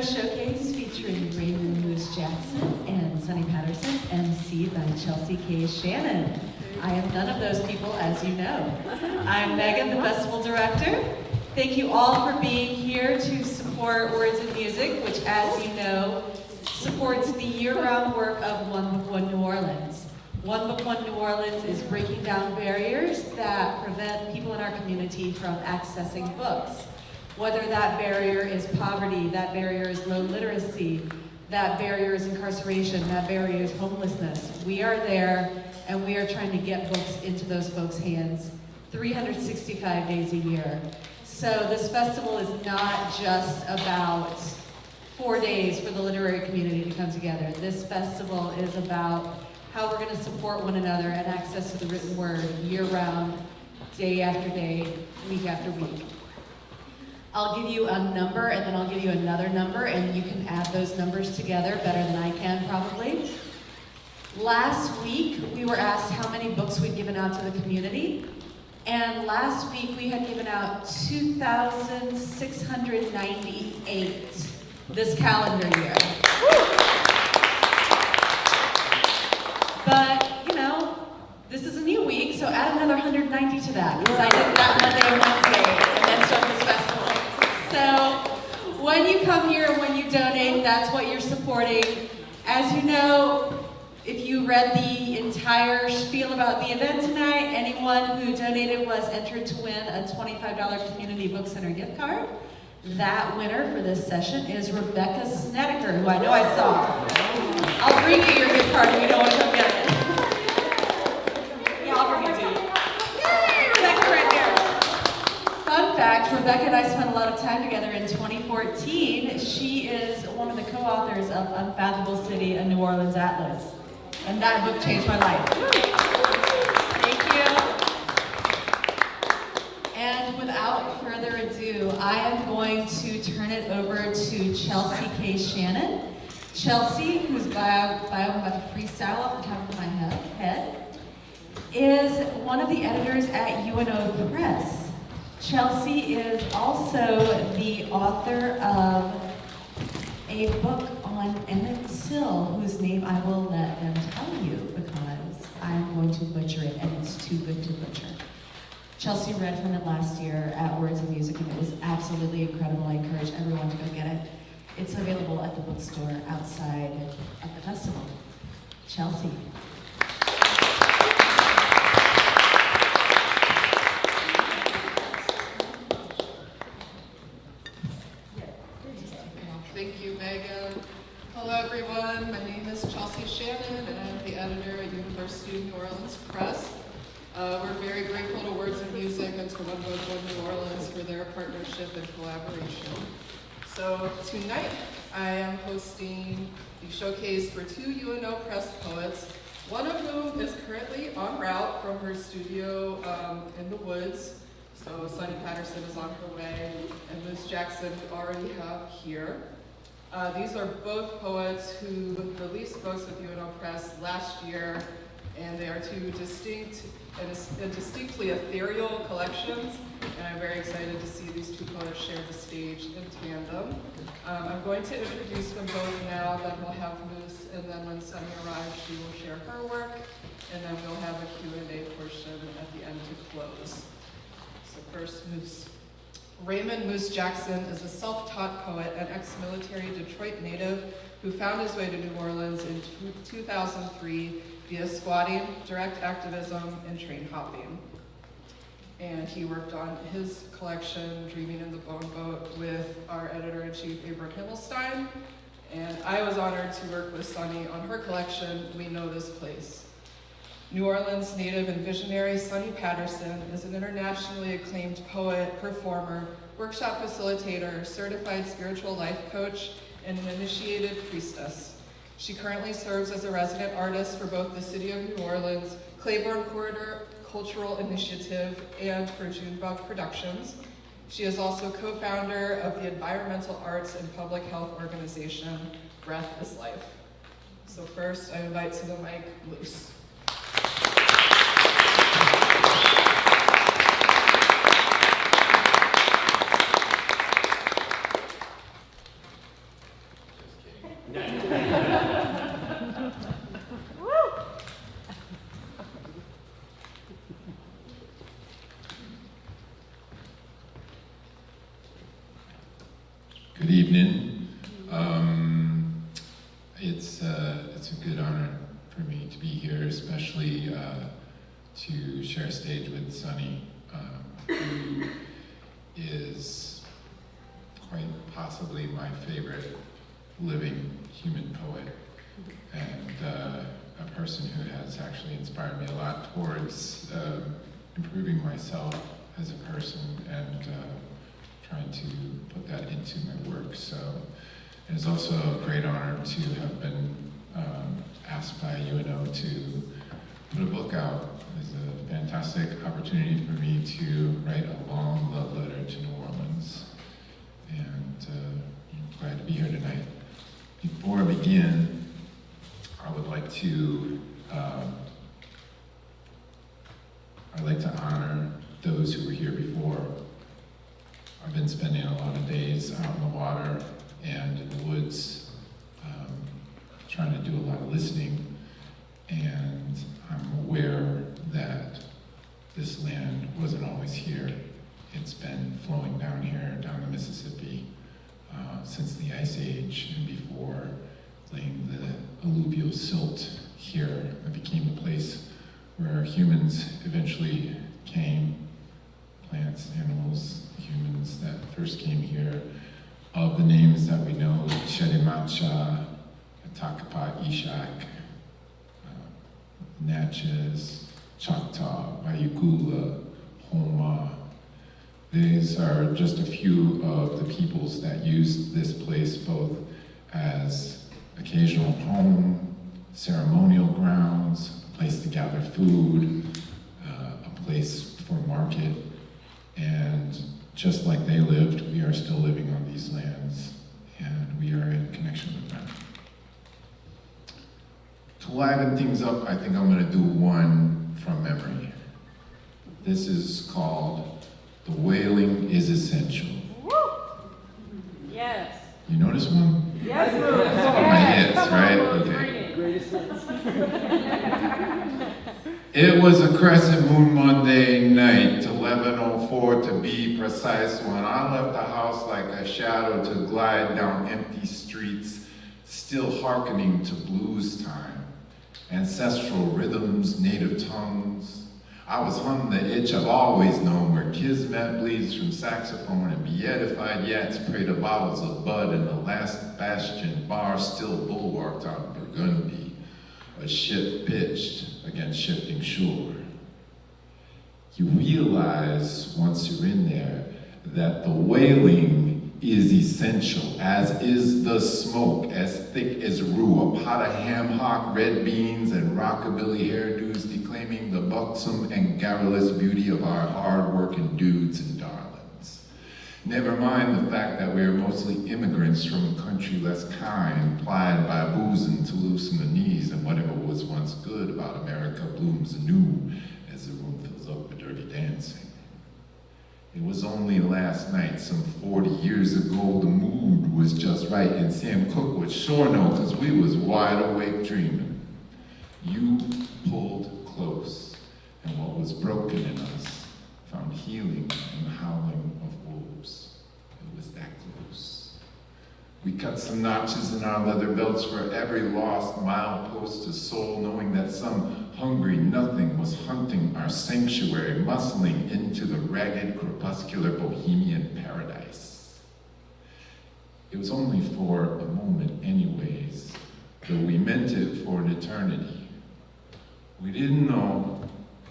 Showcase featuring Raymond Moose Jackson and Sunni Patterson, emceed by Chelsey K. Shannon. I am none of those people, as you know. I'm Megan, the festival director. Thank you all for being here to support Words and Music, which, as you know, supports the year-round work of One Book One New Orleans. One Book One New Orleans is breaking down barriers that prevent people in our community from accessing books. Whether that barrier is poverty, that barrier is low literacy, that barrier is incarceration, that barrier is homelessness. We are there, and we are trying to get books into those folks' hands 365 days a year. So this festival is not just about 4 days for the literary community to come together. This festival is about how we're going to support one another and access to the written word year-round, day after day, week after week. I'll give you a number, and then I'll give you another number, and you can add those numbers together better than I can, probably. Last week, we were asked how many books we'd given out to the community, and last week we had given out 2,698 this calendar year. But, you know, this is a new week, so add another 190 to that, because I did that Monday and Wednesday, and then start this festival. So, when you come here, when you donate, that's what you're supporting. As you know, if you read the entire spiel about the event tonight, anyone who donated was entered to win a $25 Community Book Center gift card. That winner for this session is Rebecca Snedeker, who I know I saw. I'll bring you your gift card if you don't want to come get it. Yeah, I'll bring it to you. Yay, Rebecca right there. Fun fact, Rebecca and I spent a lot of time together in 2014. She is one of the co-authors of Unfathomable City, a New Orleans Atlas. And that book changed my life. Thank you. And without further ado, I am going to turn it over to Chelsey K. Shannon. Chelsey, whose bio I'm about to freestyle off the top of my head, is one of the editors at UNO Press. Chelsey is also the author of a book on Emmett Till, whose name I will let them tell you because I'm going to butcher it and it's too good to butcher. Chelsey read from it last year at Words and Music and it was absolutely incredible. I encourage everyone to go get it. It's available at the bookstore outside of the festival. Chelsey. Thank you, Megan. Hello, everyone. My name is Chelsey Shannon, and I'm the editor at University of New Orleans Press. We're very grateful to Words and Music and to One Book One New Orleans for their partnership and collaboration. So tonight, I am hosting the showcase for two UNO Press poets, one of whom is currently en route from her studio in the woods. So Sunni Patterson is on her way, and Moose Jackson we already have here. These are both poets who released books with UNO Press last year, and they are two distinct and distinctly ethereal collections, and I'm very excited to see these two poets share the stage in tandem. I'm going to introduce them both now, then we'll have Moose, and then when Sunni arrives, she will share her work, and then we'll have a Q&A portion at the end to close. So first, Moose. Raymond Moose Jackson is a self-taught poet and ex-military Detroit native who found his way to New Orleans in 2003 via squatting, direct activism, and train hopping. And he worked on his collection, Dreaming in the Bone Boat, with our editor-in-chief, Abram Himmelstein. And I was honored to work with Sunni on her collection, We Know This Place. New Orleans native and visionary Sunni Patterson is an internationally acclaimed poet, performer, workshop facilitator, certified spiritual life coach, and an initiated priestess. She currently serves as a resident artist for both the City of New Orleans, Claiborne Corridor Cultural Initiative, and for Junebug Productions. She is also co-founder of the environmental arts and public health organization, Breath is Life. So first, I invite to the mic, Moose. Good evening. It's a good honor for me to be here, especially to share a stage with Sunni, who is quite possibly my favorite living human poet, and a person who has actually inspired me a lot towards improving myself as a person and trying to put that into my work. So it's also a great honor to have been asked by UNO to put a book out. It's a fantastic opportunity for me to write a long love letter to New Orleans. And I'm glad to be here tonight. Before I begin, I would like to honor those who were here before. I've been spending a lot of days out in the water and in the woods, trying to do a lot of listening, and I'm aware that this land wasn't always here. It's been flowing down here, down the Mississippi, since the Ice Age and before, laying the alluvial silt here. It became the place where humans eventually came, plants, animals, humans that first came here. Of the names that we know, Shedimacha, Atakapa Ishak, Natchez, Choctaw, Bayugula, Homa. These are just a few of the peoples that used this place both as occasional home, ceremonial grounds, a place to gather food, a place for market, and just like they lived, we are still living on these lands, and we are in connection with them. To liven things up, I think I'm going to do one from memory. This is called "The Wailing is Essential." Woo! Yes. You know this one? Yes. It's my hits, right? Okay. It was a crescent moon Monday night, 11:04 to be precise, when I left the house like a shadow to glide down empty streets, still hearkening to blues time, ancestral rhythms, native tongues. I was humming the itch I've always known, where kismet bleeds from saxophone and beatified yaks pray to bottles of bud in the last bastion bar still bulwarked on Burgundy, a ship pitched against shifting shore. You realize once you're in there that the wailing is essential, as is the smoke, as thick as rue, a pot of ham hock, red beans, and rockabilly hairdos declaiming the buxom and garrulous beauty of our hard-working dudes and darlings. Never mind the fact that we are mostly immigrants from a country less kind, plied by boozing to loosen the knees, and whatever was once good about America blooms anew as the room fills up with dirty dancing. It was only last night, some 40 years ago, the mood was just right, and Sam Cooke would sure know, because we was wide awake dreaming. You pulled close, and what was broken in us found healing in the howling of wolves. It was that close. We cut some notches in our leather belts for every lost milepost of soul, knowing that some hungry nothing was hunting our sanctuary, muscling into the ragged, crepuscular bohemian paradise. It was only for a moment anyways, though we meant it for an eternity. We didn't know,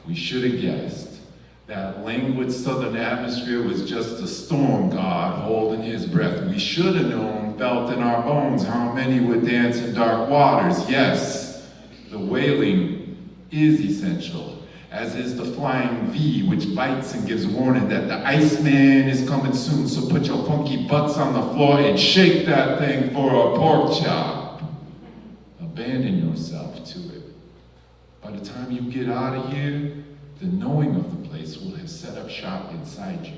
we should have guessed, that languid southern atmosphere was just a storm god holding his breath. We should have known, felt in our bones, how many would dance in dark waters. Yes, the wailing is essential, as is the flying V, which bites and gives warning that the Iceman is coming soon, so put your funky butts on the floor and shake that thing for a pork chop. Abandon yourself to it. By the time you get out of here, the knowing of the place will have set up shop inside you.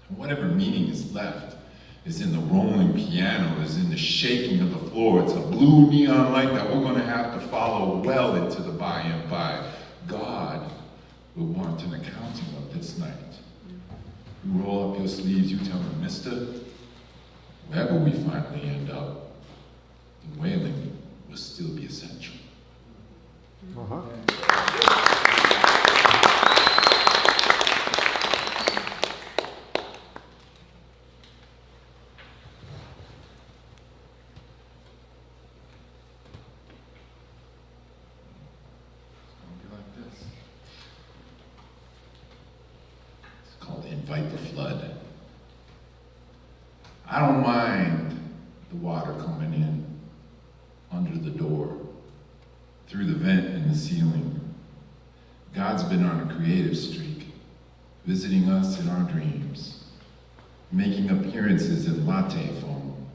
And whatever meaning is left is in the rolling piano, is in the shaking of the floor. It's a blue neon light that we're gonna have to follow well into the by and by. God will want an accounting of this night. You roll up your sleeves, you tell him, mister, wherever we finally end up, the wailing will still be essential. Invite the flood. I don't mind the water coming in under the door, through the vent in the ceiling. God's been on a creative streak, visiting us in our dreams, making appearances in latte foam,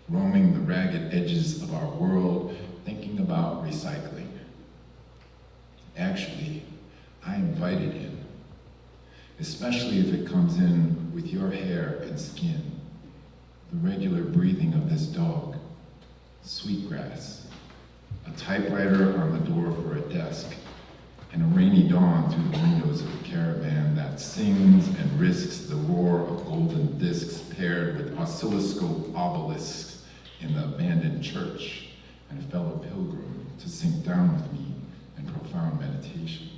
roaming the ragged edges of our world, thinking about recycling. Actually, I invited him, especially if it comes in with your hair and skin, the regular breathing of this dog, sweetgrass, a typewriter on the door for a desk, and a rainy dawn through the windows of a caravan that sings and risks the roar of golden discs paired with oscilloscope obelisks in the abandoned church, and a fellow pilgrim to sink down with me in profound meditation.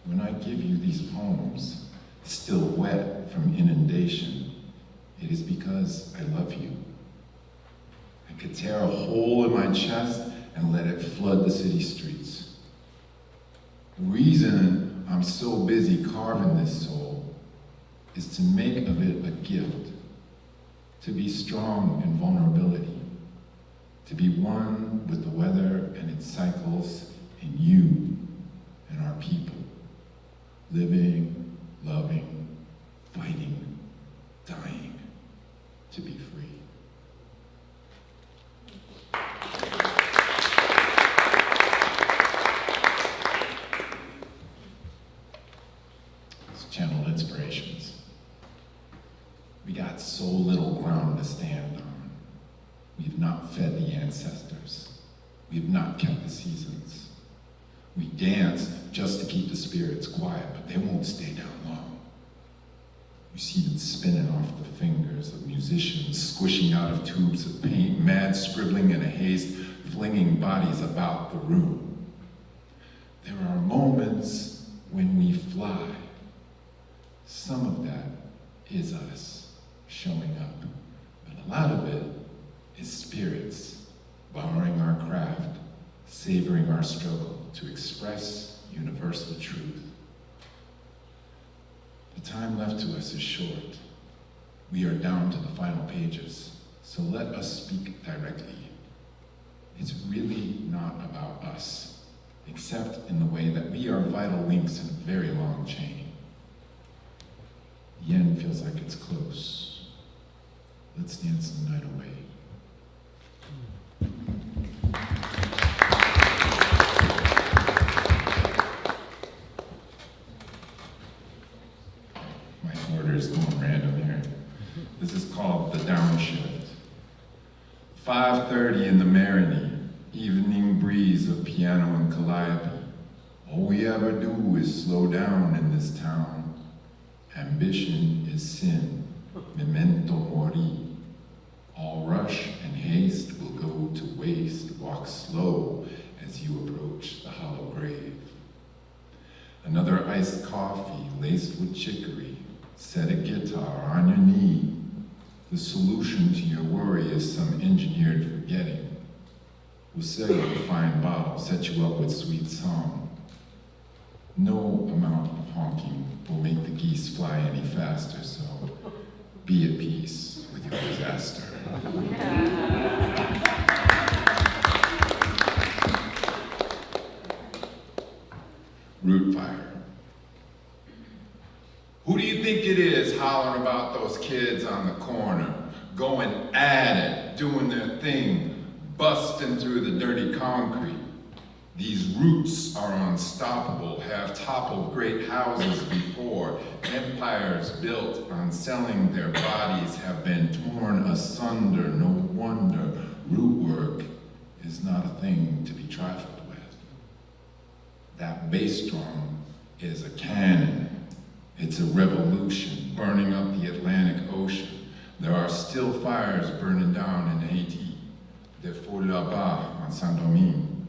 When I give you these poems, still wet from inundation, it is because I love you. I could tear a hole in my chest and let it flood the city streets. The reason I'm so busy carving this soul is to make of it a gift, to be strong in vulnerability, to be one with the weather and its cycles, and you and our people. Living, loving, fighting, dying, to be free. It's channeled inspirations. We got so little ground to stand on. We've not fed the ancestors. We've not kept the seasons. We dance just to keep the spirits quiet, but they won't stay down long. You see them spinning off the fingers of musicians, squishing out of tubes of paint, mad scribbling in a haste, flinging bodies about the room. There are moments when we fly. Some of that is us showing up, but a lot of it is spirits borrowing our craft, savoring our struggle to express universal truth. The time left to us is short. We are down to the final pages, so let us speak directly. It's really not about us, except in the way that we are vital links in a very long chain. The end feels like it's close. Let's dance the night away. Is going random here. This is called the downshift. 5:30 in the Marigny, evening breeze of piano and calliope. All we ever do is slow down in this town. Ambition is sin, memento mori. All rush and haste will go to waste. Walk slow as you approach the hollow grave. Another iced coffee laced with chicory. Set a guitar on your knee. The solution to your worry is some engineered forgetting. We'll sell you a fine bottle, set you up with sweet song. No amount of honking will make the geese fly any faster, so be at peace with your disaster. Root fire. Who do you think it is hollering about those kids on the corner, going at it, doing their thing, busting through the dirty concrete? These roots are unstoppable, have toppled great houses before. Empires built on selling their bodies have been torn asunder. No wonder root work is not a thing to be trifled with. That bass drum is a cannon. It's a revolution, burning up the Atlantic Ocean. There are still fires burning down in Haiti, des feux là-bas on Saint-Domingue.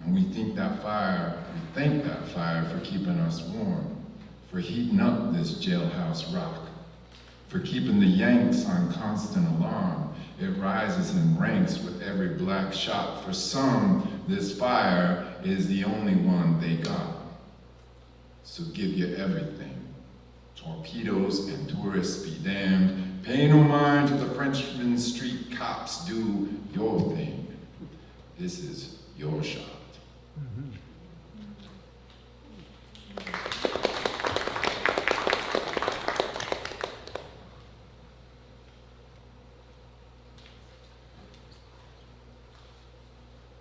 And we thank that fire for keeping us warm, for heating up this jailhouse rock, for keeping the Yanks on constant alarm. It rises in ranks with every black shot. For some, this fire is the only one they got. So give you everything. Torpedoes and tourists be damned. Pay no mind to the Frenchman street cops. Do your thing. This is your shot.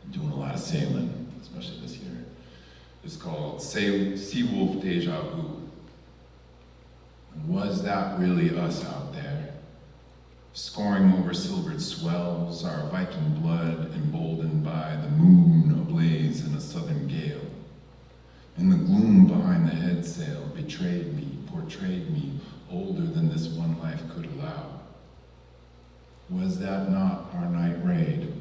I'm doing a lot of sailing, especially this year. It's called Seawolf Deja Vu. Was that really us out there? Scoring over silvered swells, our Viking blood emboldened by the moon ablaze in a southern gale. And the gloom behind the head sail betrayed me, portrayed me older than this one life could allow. Was that not our night raid?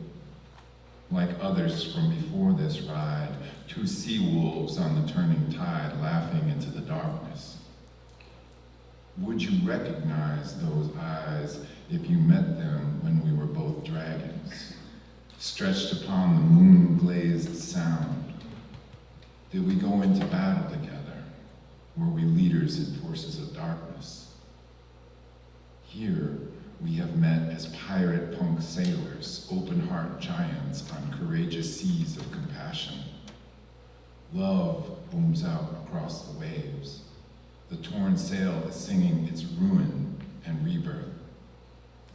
Like others from before this ride, two sea wolves on the turning tide laughing into the darkness. Would you recognize those eyes if you met them when we were both dragons, stretched upon the moon-glazed sound? Did we go into battle together? Were we leaders in forces of darkness? Here, we have met as pirate punk sailors, open-heart giants on courageous seas of compassion. Love booms out across the waves. The torn sail is singing its ruin and rebirth,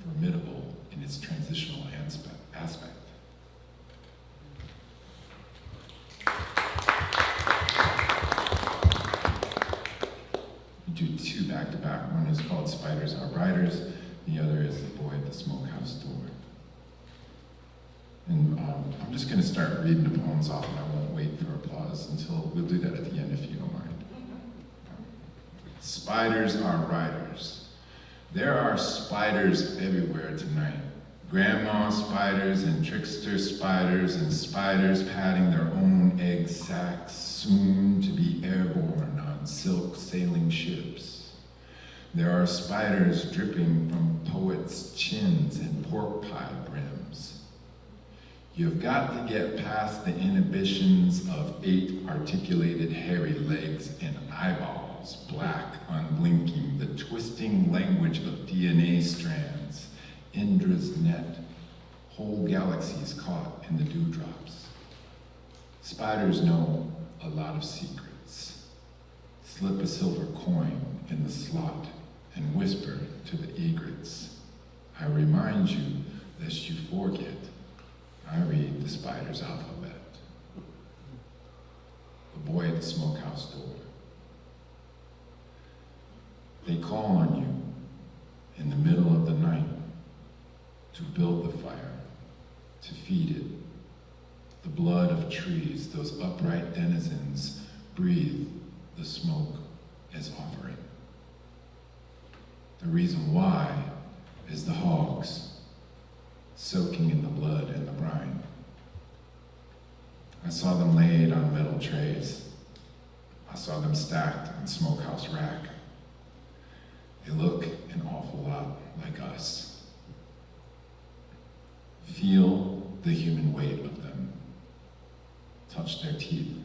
formidable in its transitional aspect. We do two back-to-back. One is called Spiders Are Riders. The other is The Boy at the Smokehouse Door. And I'm just going to start reading the poems off, and I won't wait for applause until we'll do that at the end if you don't mind. Spiders are riders. There are spiders everywhere tonight. Grandma spiders and trickster spiders and spiders padding their own egg sacs, soon to be airborne on silk sailing ships. There are spiders dripping from poets' chins and pork pie brims. You've got to get past the inhibitions of 8 articulated hairy legs and eyeballs, black, unblinking, the twisting language of DNA strands, Indra's net, whole galaxies caught in the dewdrops. Spiders know a lot of secrets. Slip a silver coin in the slot and whisper to the egrets. I remind you lest you forget. I read the spider's alphabet. The Boy at the Smokehouse Door. They call on you in the middle of the night to build the fire, to feed it. The blood of trees, those upright denizens, breathe the smoke as offering. The reason why is the hogs, soaking in the blood and the brine. I saw them laid on metal trays. I saw them stacked on smokehouse rack. They look an awful lot like us. Feel the human weight of them. Touch their teeth.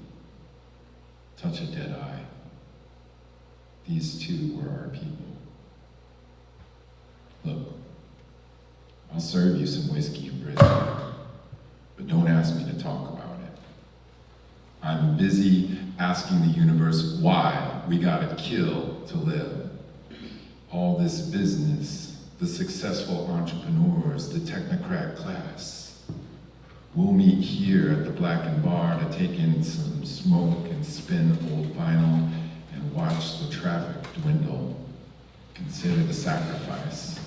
Touch a dead eye. These two were our people. Look, I'll serve you some whiskey and brisket, but don't ask me to talk about it. I'm busy asking the universe why we gotta kill to live. All this business, the successful entrepreneurs, the technocrat class. We'll meet here at the Blackened Bar to take in some smoke and spin old vinyl and watch the traffic dwindle. Consider the sacrifice.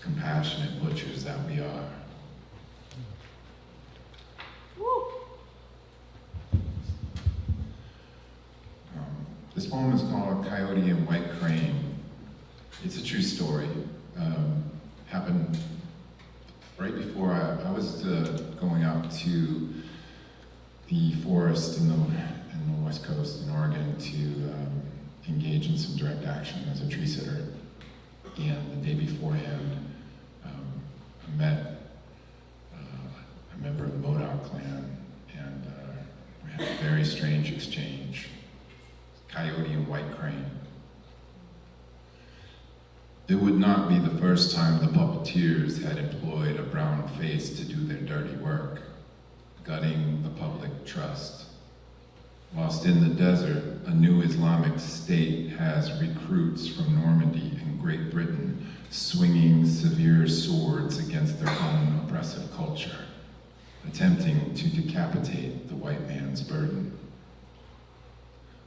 Compassionate butchers that we are. This poem is called Coyote and White Crane. It's a true story. I was going out to the forest in the West Coast in Oregon to engage in some direct action as a tree sitter. And the day beforehand, I met a member of the Modoc clan, and we had a very strange exchange. Coyote and white crane. It would not be the first time the puppeteers had employed a brown face to do their dirty work, gutting the public trust. Whilst in the desert, a new Islamic state has recruits from Normandy and Great Britain swinging severe swords against their own oppressive culture, attempting to decapitate the white man's burden.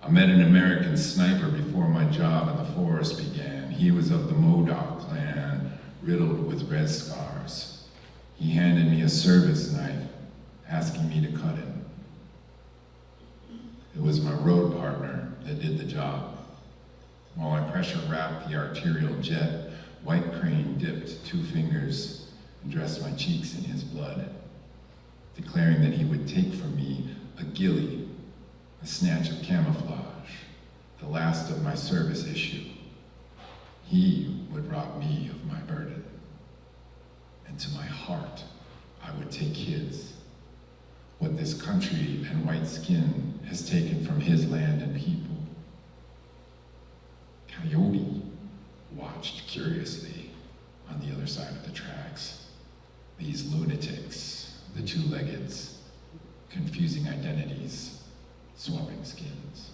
I met an American sniper before my job in the forest began. He was of the Modoc clan, riddled with red scars. He handed me a service knife, asking me to cut him. It was my road partner that did the job. While I pressure wrapped the arterial jet, White Crane dipped 2 fingers and dressed my cheeks in his blood, declaring that he would take from me a ghillie, a snatch of camouflage, the last of my service issue. He would rob me of my burden, and to my heart, I would take his. What this country and white skin has taken from his land and people. Coyote watched curiously on the other side of the tracks. These lunatics, the 2-leggeds, confusing identities, swapping skins.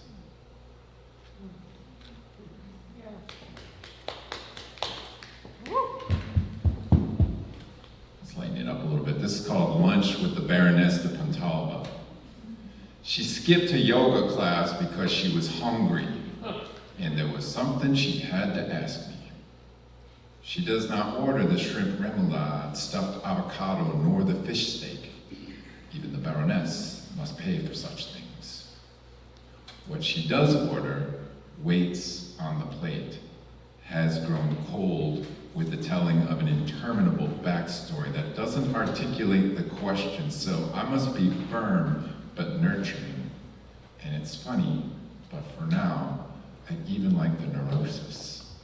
Let's lighten it up a little bit. This is called Lunch with the Baroness de Pontalba. She skipped a yoga class because she was hungry, and there was something she had to ask me. She does not order the shrimp remoulade, stuffed avocado, nor the fish steak. Even the Baroness must pay for such things. What she does order waits on the plate, has grown cold with the telling of an interminable backstory that doesn't articulate the question, so I must be firm but nurturing. And it's funny, but for now, I even like the neurosis.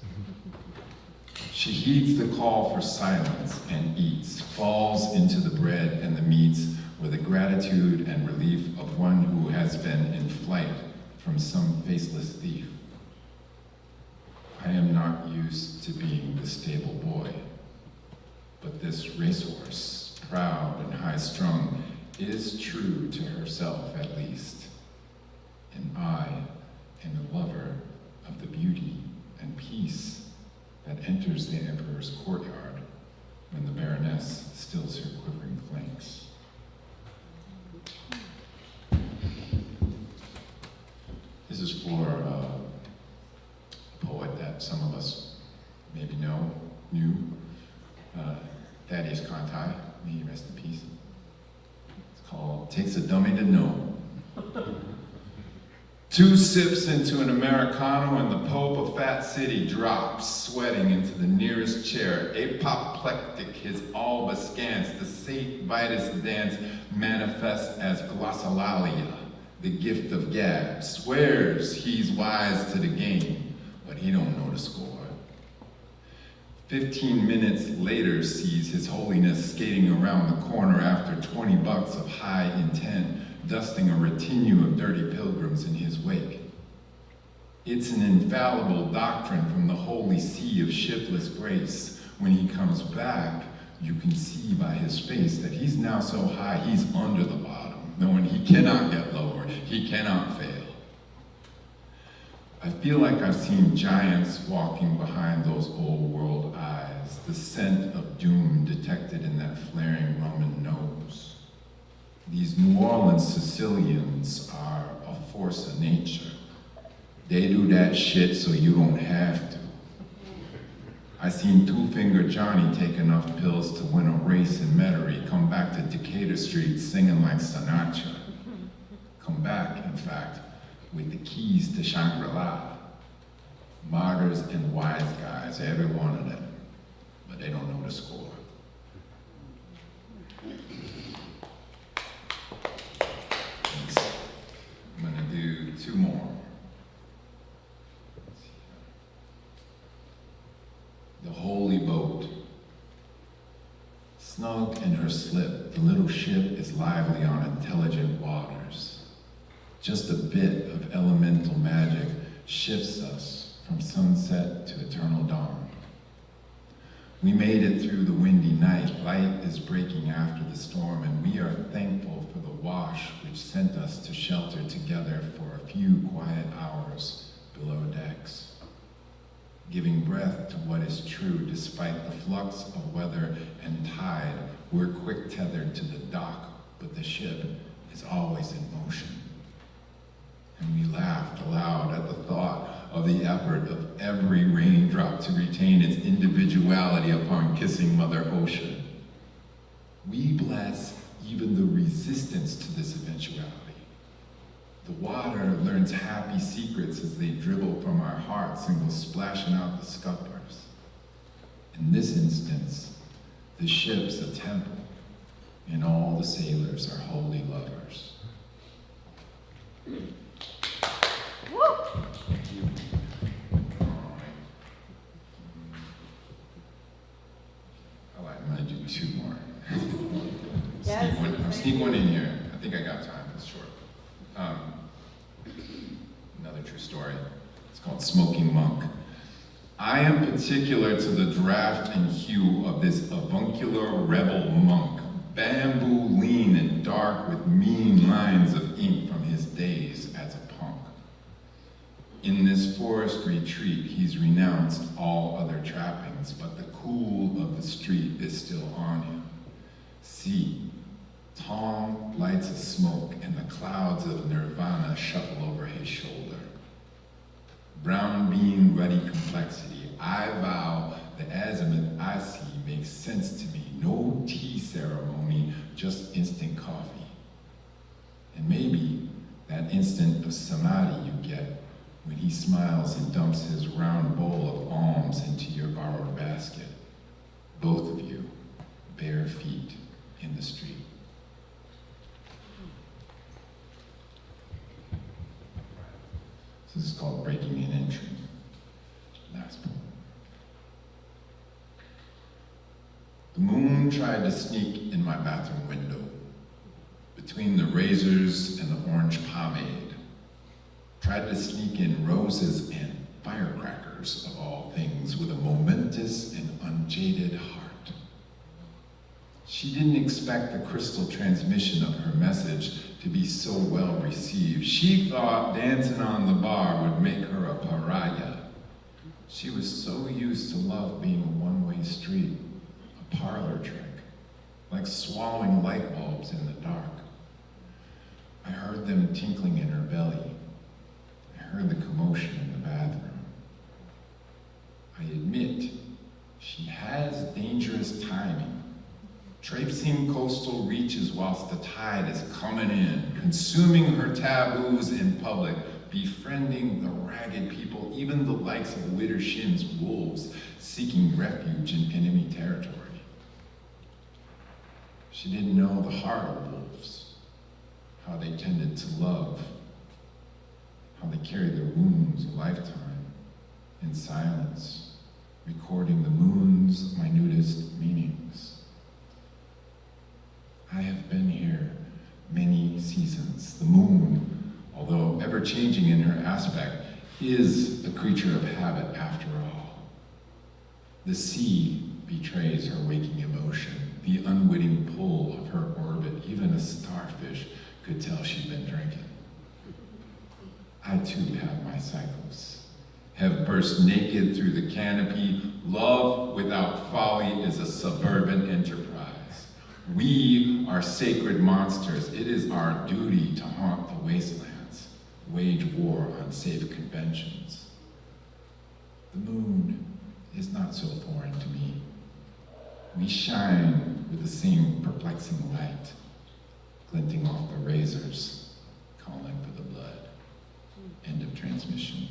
She heeds the call for silence and eats, falls into the bread and the meats with the gratitude and relief of one who has been in flight from some faceless thief. I am not used to being the stable boy, but this racehorse, proud and high-strung, is true to herself at least. And I am a lover of the beauty and peace that enters the emperor's courtyard when the Baroness stills her quivering flanks. This is for a poet that some of us maybe knew, Thaddeus Conti, may he rest in peace. It's called Takes a Dummy to Know. 2 sips into an Americano and the Pope of Fat City drops, sweating into the nearest chair. Apoplectic, his all askance, the St. Vitus dance manifests as glossolalia, the gift of gab. Swears he's wise to the game, but he don't know the score. 15 minutes later sees His Holiness skating around the corner after 20 bucks of high intent, dusting a retinue of dirty pilgrims in his wake. It's an infallible doctrine from the holy see of shiftless grace. When he comes back, you can see by his face that he's now so high he's under the bottom, knowing he cannot get lower, he cannot fail. I feel like I've seen giants walking behind those old world eyes, the scent of doom detected in that flaring Roman nose. These New Orleans Sicilians are a force of nature. They do that shit so you don't have to. I seen 2-Finger Johnny take enough pills to win a race in Metairie, come back to Decatur Street singing like Sinatra. Come back, in fact, with the keys to Shangri-La. Martyrs and wise guys, every one of them, but they don't know the score. the holy boat. Snug in her slip, the little ship is lively on intelligent waters. Just a bit of elemental magic shifts us from sunset to eternal dawn. We made it through the windy night. Light is breaking after the storm, and we are thankful for the wash which sent us to shelter together for a few quiet hours below decks. Giving breath to what is true despite the flux of weather and tide, we're quick tethered to the dock, but the ship is always in motion. And we laughed aloud at the thought of the effort of every raindrop to retain its individuality upon kissing Mother Ocean. We bless even the resistance to this eventuality. The water learns happy secrets as they dribble from our hearts and go splashing out the scuppers. In this instance, the ship's a temple, and all the sailors are holy lovers. Thank you. All right, I'm going to do two more. Yes, I'll sneak one in here. I think I got time. It's short. Another true story. It's called Smoking Monk. I am particular to the draft and hue of this avuncular rebel monk, bamboo lean and dark with mean lines of ink from his days as a punk. In this forest retreat, he's renounced all other trappings, but the cool of the street is still on him. See, Tom lights a smoke, and the clouds of nirvana shuffle over his shoulder. Brown bean, ruddy complexity. I vow the azimuth I see makes sense to me. No tea ceremony, just instant coffee. And maybe that instant of samadhi you get when he smiles and dumps his round bowl of alms into your borrowed basket. Both of you, bare feet in the street. This is called Breaking and Entering. Last poem. The moon tried to sneak in my bathroom window, between the razors and the orange pomade. Tried to sneak in roses and firecrackers, of all things, with a momentous and unjaded heart. She didn't expect the crystal transmission of her message to be so well received. She thought dancing on the bar would make her a pariah. She was so used to love being a one-way street, a parlor trick, like swallowing light bulbs in the dark. I heard them tinkling in her belly. I heard the commotion in the bathroom. I admit, she has dangerous timing. Traipsing coastal reaches whilst the tide is coming in, consuming her taboos in public, befriending the ragged people, even the likes of Widdershin's wolves, seeking refuge in enemy territory. She didn't know the heart of wolves, how they tended to love, how they carried their wounds a lifetime in silence, recording the moon's minutest meanings. I have been here many seasons. The moon, although ever-changing in her aspect, is a creature of habit after all. The sea betrays her waking emotion, the unwitting pull of her orbit. Even a starfish could tell she'd been drinking. I too have my cycles, have burst naked through the canopy. Love without folly is a suburban enterprise. We are sacred monsters. It is our duty to haunt the wastelands, wage war on safe conventions. The moon is not so foreign to me. We shine with the same perplexing light, glinting off the razors, calling for the blood. End of transmission.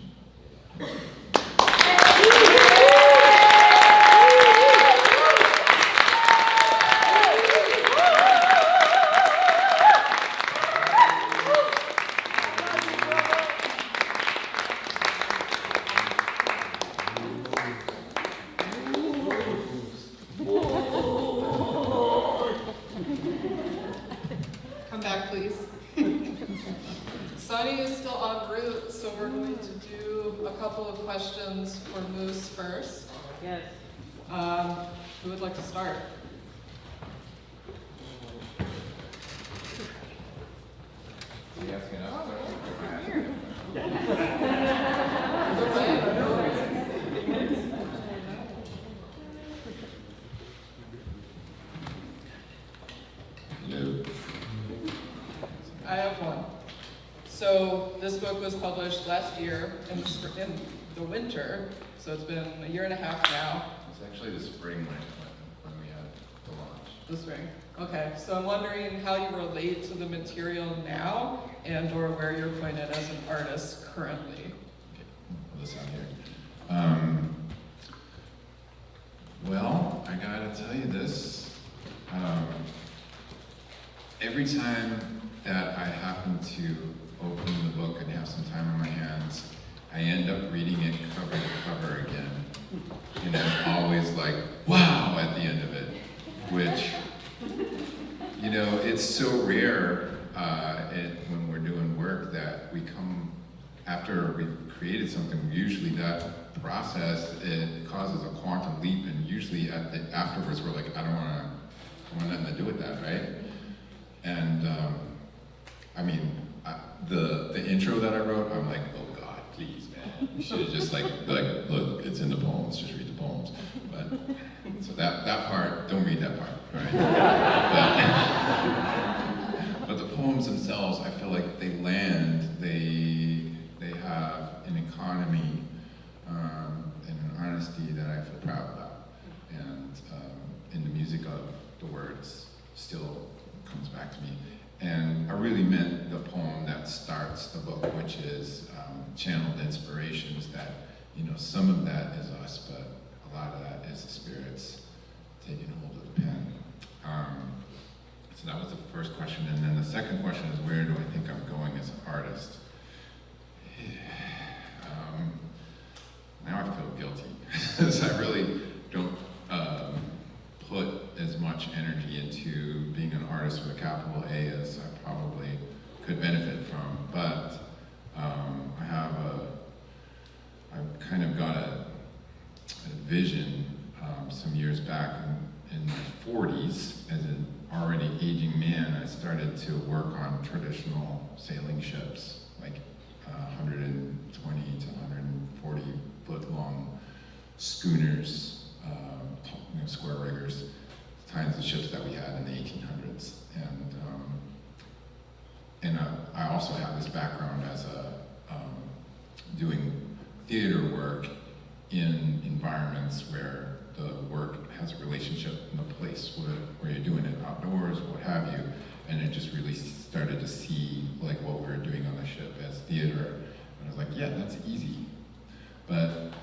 questions for Moose first. Yes. Who would like to start? Are you asking us? I have one. So this book was published last year in the winter, so it's been a year and a half now. It's actually the spring when we had the launch. The spring. Okay, so I'm wondering how you relate to the material now and or where you're pointed as an artist currently. Okay, listen here. Well, I gotta tell you this. Every time that I happen to open the book and have some time on my hands, I end up reading it cover to cover again. And I'm always like, wow, at the end of it. Which, you know, it's so rare when we're doing work that we come, after we've created something, usually that process, it causes a quantum leap, and usually afterwards we're like, I don't want nothing to do with that, right? And I mean, the intro that I wrote, I'm like, oh God, please, man. You should have just like, look, it's in the poems, just read the poems. But, so that part, don't read that part, right? But the poems themselves, I feel like they land, they have an economy and an honesty that I feel proud about. And in the music of the words still comes back to me. And I really meant the poem that starts the book, which is channeled inspirations that, you know, some of that is us, but a lot of that is the spirits taking hold of the pen. So that was the first question. And then the second question is, where do I think I'm going as an artist? Now I feel guilty, because I really don't put as much energy into being an artist with a capital A as I probably could benefit from. But I've kind of got a vision some years back in my 40s. As an already aging man, I started to work on traditional sailing ships, like 120 to 140 foot long schooners, square riggers, kinds of ships that we had in the 1800s. And I also have this background as doing theater work in environments where the work has a relationship in the place where you're doing it outdoors, what have you. And it just really started to see like what we were doing on the ship as theater. And I was like, yeah, that's easy. But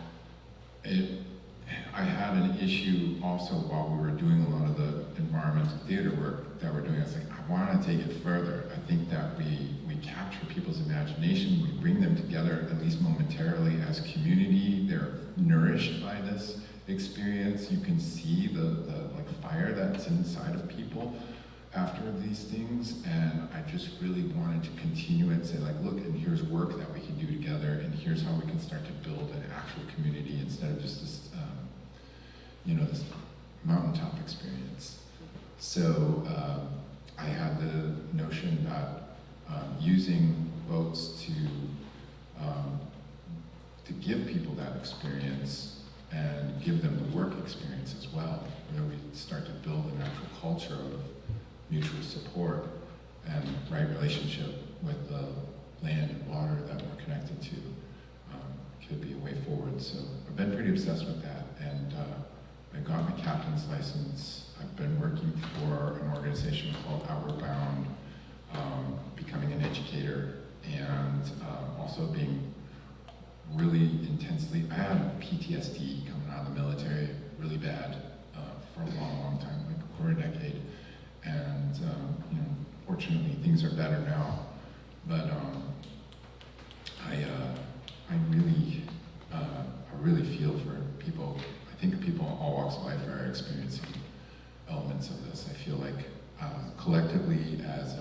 I had an issue also while we were doing a lot of the environmental theater work that we're doing. I was like, I want to take it further. I think that we capture people's imagination, we bring them together, at least momentarily, as community. They're nourished by this experience. You can see the like fire that's inside of people after these things, and I just really wanted to continue it and say, like, look, and here's work that we can do together, and here's how we can start to build an actual community instead of just this, this mountaintop experience. So I had the notion that using boats to give people that experience and give them the work experience as well, where we start to build an actual culture of mutual support and right relationship with the land and water that we're connected to could be a way forward. So I've been pretty obsessed with that, and I got my captain's license. I've been working for an organization called Outward Bound, becoming an educator, and also being really intensely, I had PTSD coming out of the military really bad for a long time, like over a decade. And fortunately things are better now. But I really feel for people. I think people in all walks of life are experiencing elements of this. I feel like collectively as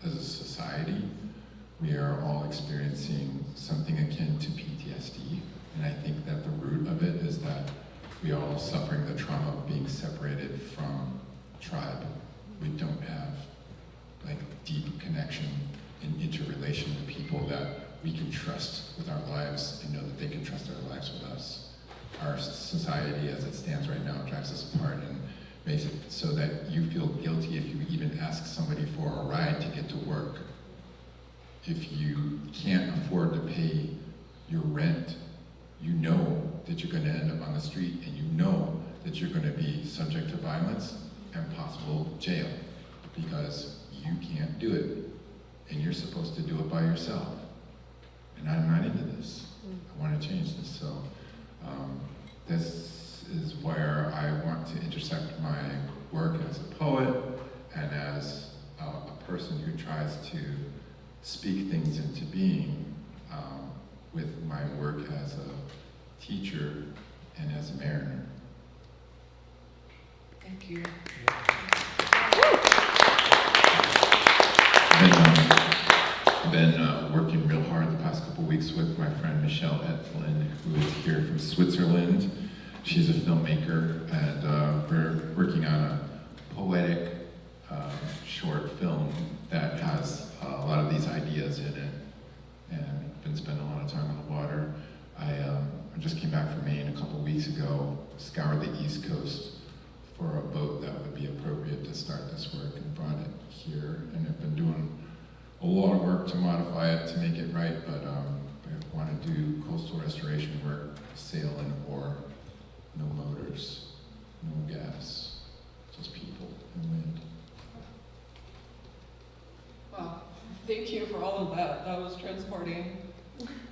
a society, we are all experiencing something akin to PTSD, And I think that the root of it is that we are all suffering the trauma of being separated from tribe. We don't have like deep connection and interrelation to people that we can trust with our lives and know that they can trust our lives with us. Our society as it stands right now drives us apart and makes it so that you feel guilty if you even ask somebody for a ride to get to work. If you can't afford to pay your rent, you know that you're going to end up on the street, and you know that you're going to be subject to violence and possible jail because you can't do it, and you're supposed to do it by yourself. And I'm not into this. I want to change this. So this is where I want to intersect my work as a poet and as a person who tries to speak things into being with my work as a teacher and as a mariner. Thank you. I've been working real hard the past couple weeks with my friend Michelle Etfelin, who is here from Switzerland. She's a filmmaker, and we're working on a poetic short film that has a lot of these ideas in it. And I've been spending a lot of time on the water. I just came back from Maine a couple weeks ago, scoured the East Coast for a boat that would be appropriate to start this work, and brought it here. And I've been doing a lot of work to modify it to make it right, but I want to do coastal restoration work, sail and oar, no motors, no gas, just people and wind. Wow, thank you for all of that. That was transporting.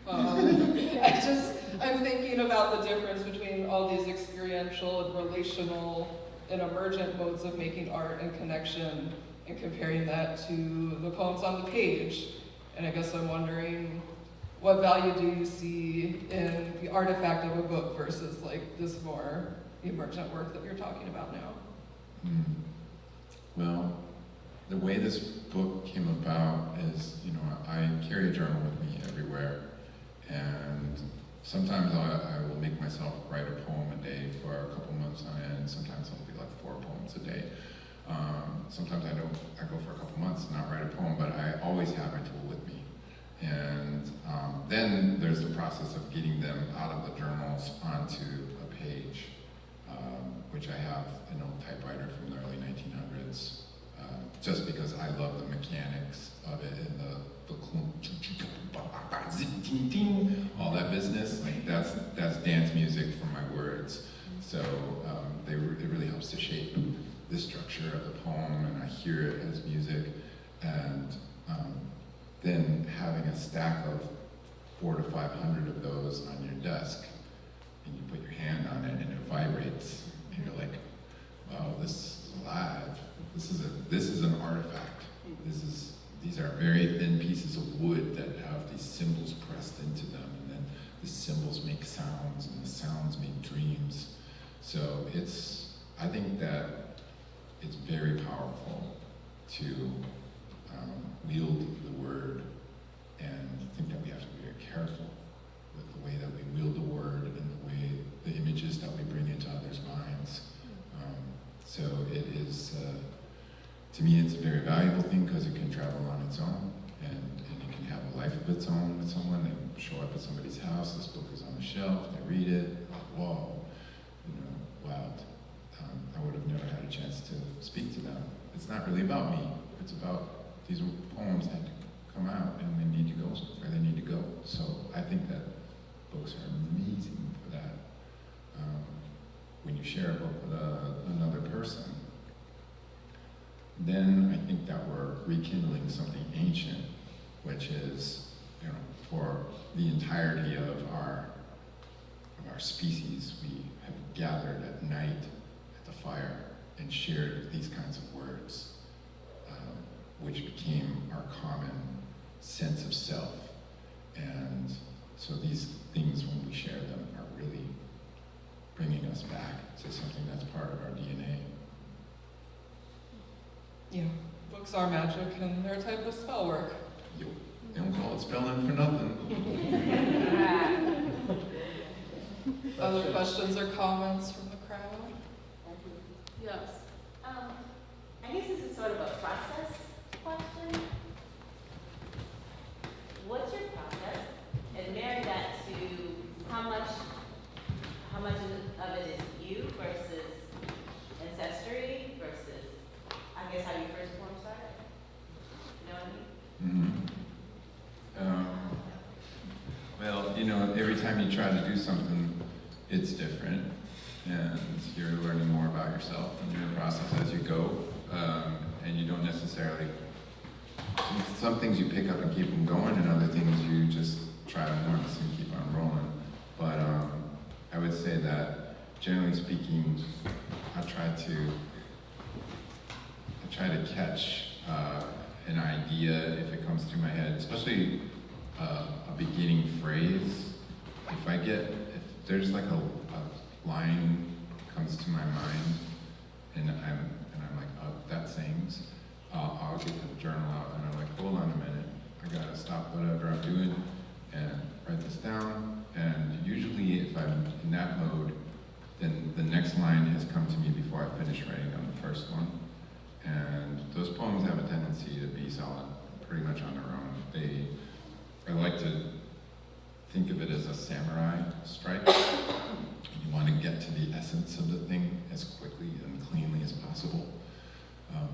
I'm thinking about the difference between all these experiential and relational and emergent modes of making art and connection, and comparing that to the poems on the page. And I guess I'm wondering, what value do you see in the artifact of a book versus like this more emergent work that you're talking about now? Well, the way this book came about is, I carry a journal with me everywhere, and sometimes I will make myself write a poem a day for a couple months on end. Sometimes it'll be like 4 poems a day. Sometimes I go for a couple months and not write a poem, but I always have my tool with me. And then there's the process of getting them out of the journals onto a page, which I have an old typewriter from the early 1900s, just because I love the mechanics of it and the all that business. Like that's dance music for my words. So it really helps to shape the structure of the poem, and I hear it as music. And then having a stack of 400 to 500 of those on your desk, and you put your hand on it and it vibrates, and you're like, wow, this is alive. This is an artifact. These are very thin pieces of wood that have these symbols pressed into them, and then the symbols make sounds, and the sounds make dreams. So I think that it's very powerful to wield the word, and I think that we have to be very careful with the way that we wield the word and the way the images that we bring into others' minds. So it is, to me, it's a very valuable thing because it can travel on its own, and it can have a life of its own with someone. They show up at somebody's house, this book is on the shelf, they read it, whoa, wild. I would have never had a chance to speak to them. It's not really about me. It's about these poems had to come out, and they need to go where they need to go. So I think that books are amazing for that. When you share a book with another person, then I think that we're rekindling something ancient, which is, for the entirety of our species, we have gathered at night at the fire and shared these kinds of words, which became our common sense of self. And so these things, when we share them, are really bringing us back to something that's part of our DNA. Yeah, books are magic, and they're a type of spell work. They don't call it spelling for nothing. Other questions or comments from the crowd? Yes. I guess this is sort of a process question. What's your process? And marry that to how much of it is you versus ancestry versus, I guess, how your first form started? You know what I mean? Well, you know, every time you try to do something, it's different, and you're learning more about yourself and your process as you go, and you don't necessarily, some things you pick up and keep them going, and other things you just try them once and keep on rolling. But I would say that, generally speaking, I try to catch an idea if it comes to my head, especially a beginning phrase. If there's like a line comes to my mind, and I'm like, oh, that sings, I'll get the journal out, and I'm like, hold on a minute, I gotta stop whatever I'm doing and write this down. And usually, if I'm in that mode, then the next line has come to me before I finish writing down the first one. And those poems have a tendency to be solid pretty much on their own. I like to think of it as a samurai strike. You want to get to the essence of the thing as quickly and cleanly as possible.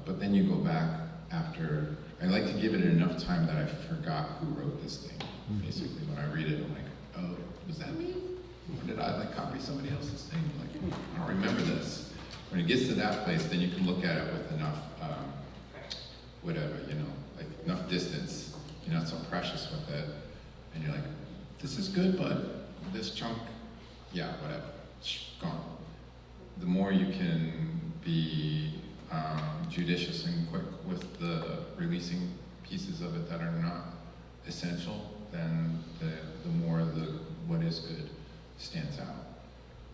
But then you go back after, I like to give it enough time that I forgot who wrote this thing. Basically, when I read it, I'm like, oh, was that me? Or did I like copy somebody else's thing? Like, I don't remember this. When it gets to that place, then you can look at it with enough, whatever, you know, like enough distance. You're not so precious with it. And you're like, this is good, but this chunk, yeah, whatever, gone. The more you can be judicious and quick with the releasing pieces of it that are not essential, then the more what is good stands out.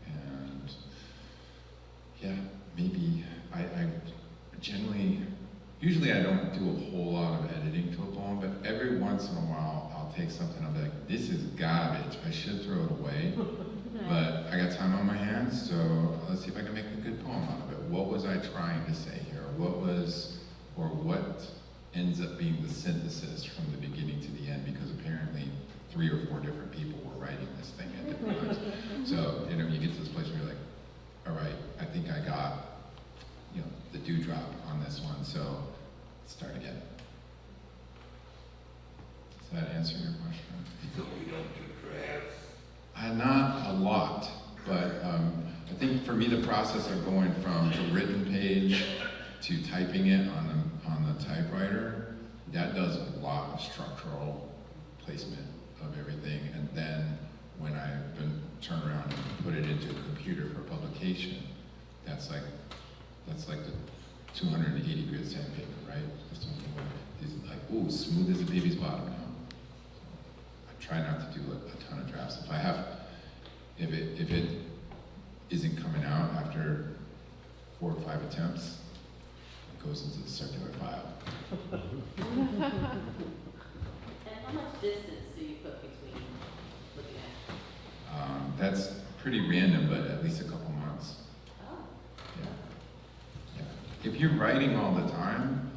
And yeah, maybe I generally, usually I don't do a whole lot of editing to a poem, but every once in a while I'll take something, I'll be like, this is garbage, I should throw it away, but I got time on my hands, so let's see if I can make a good poem out of it. What was I trying to say here? What ends up being the synthesis from the beginning to the end, because apparently 3 or 4 different people were writing this thing at different times. So, you know, you get to this place where you're like, all right, I think I got, you know, the dewdrop on this one, so let's start again. Does that answer your question? So we don't do drafts? Not a lot, but I think for me the process of going from the written page to typing it on the typewriter, that does a lot of structural placement of everything, and then when I turn around and put it into a computer for publication, that's like the 280 grit sandpaper, right? It's like, ooh, smooth as a baby's bottom now. I try not to do a ton of drafts. If it isn't coming out after 4 or 5 attempts, it goes into the circular file. And how much distance do you put between looking at? That's pretty random, but at least a couple months. Oh. Yeah. If you're writing all the time,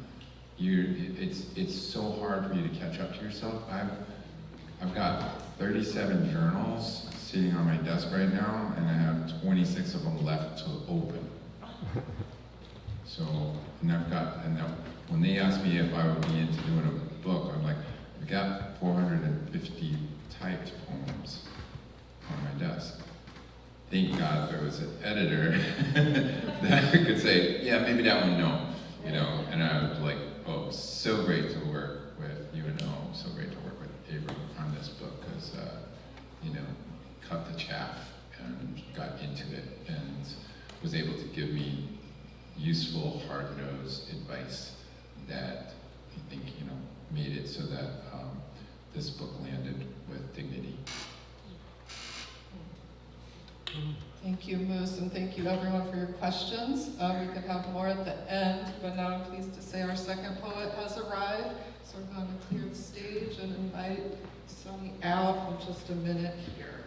it's so hard for you to catch up to yourself. I've got 37 journals sitting on my desk right now, and I have 26 of them left to open. So, when they asked me if I would be into doing a book, I'm like, I've got 450 typed poems on my desk. Thank God there was an editor that could say, yeah, maybe that one, no, you know, and I was like, oh, so great to work with you and so great to work with Avery on this book, because, you know, cut the chaff and got into it and was able to give me useful, hard-nosed advice that I think, you know, made it so that this book landed with dignity. Thank you, Moose, and thank you everyone for your questions. We could have more at the end, but now I'm pleased to say our second poet has arrived. So we're going to clear the stage and invite Sunny out in just a minute here.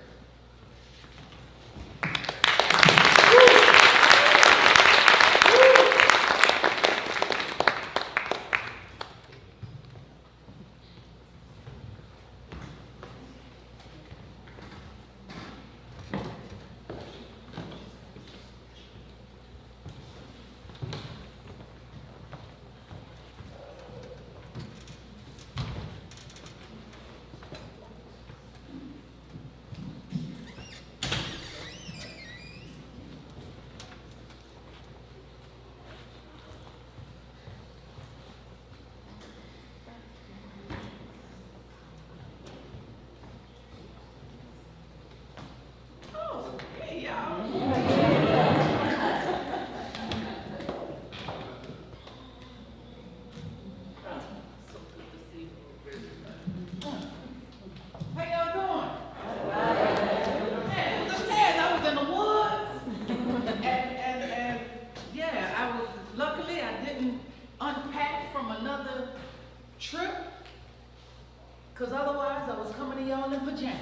Janice.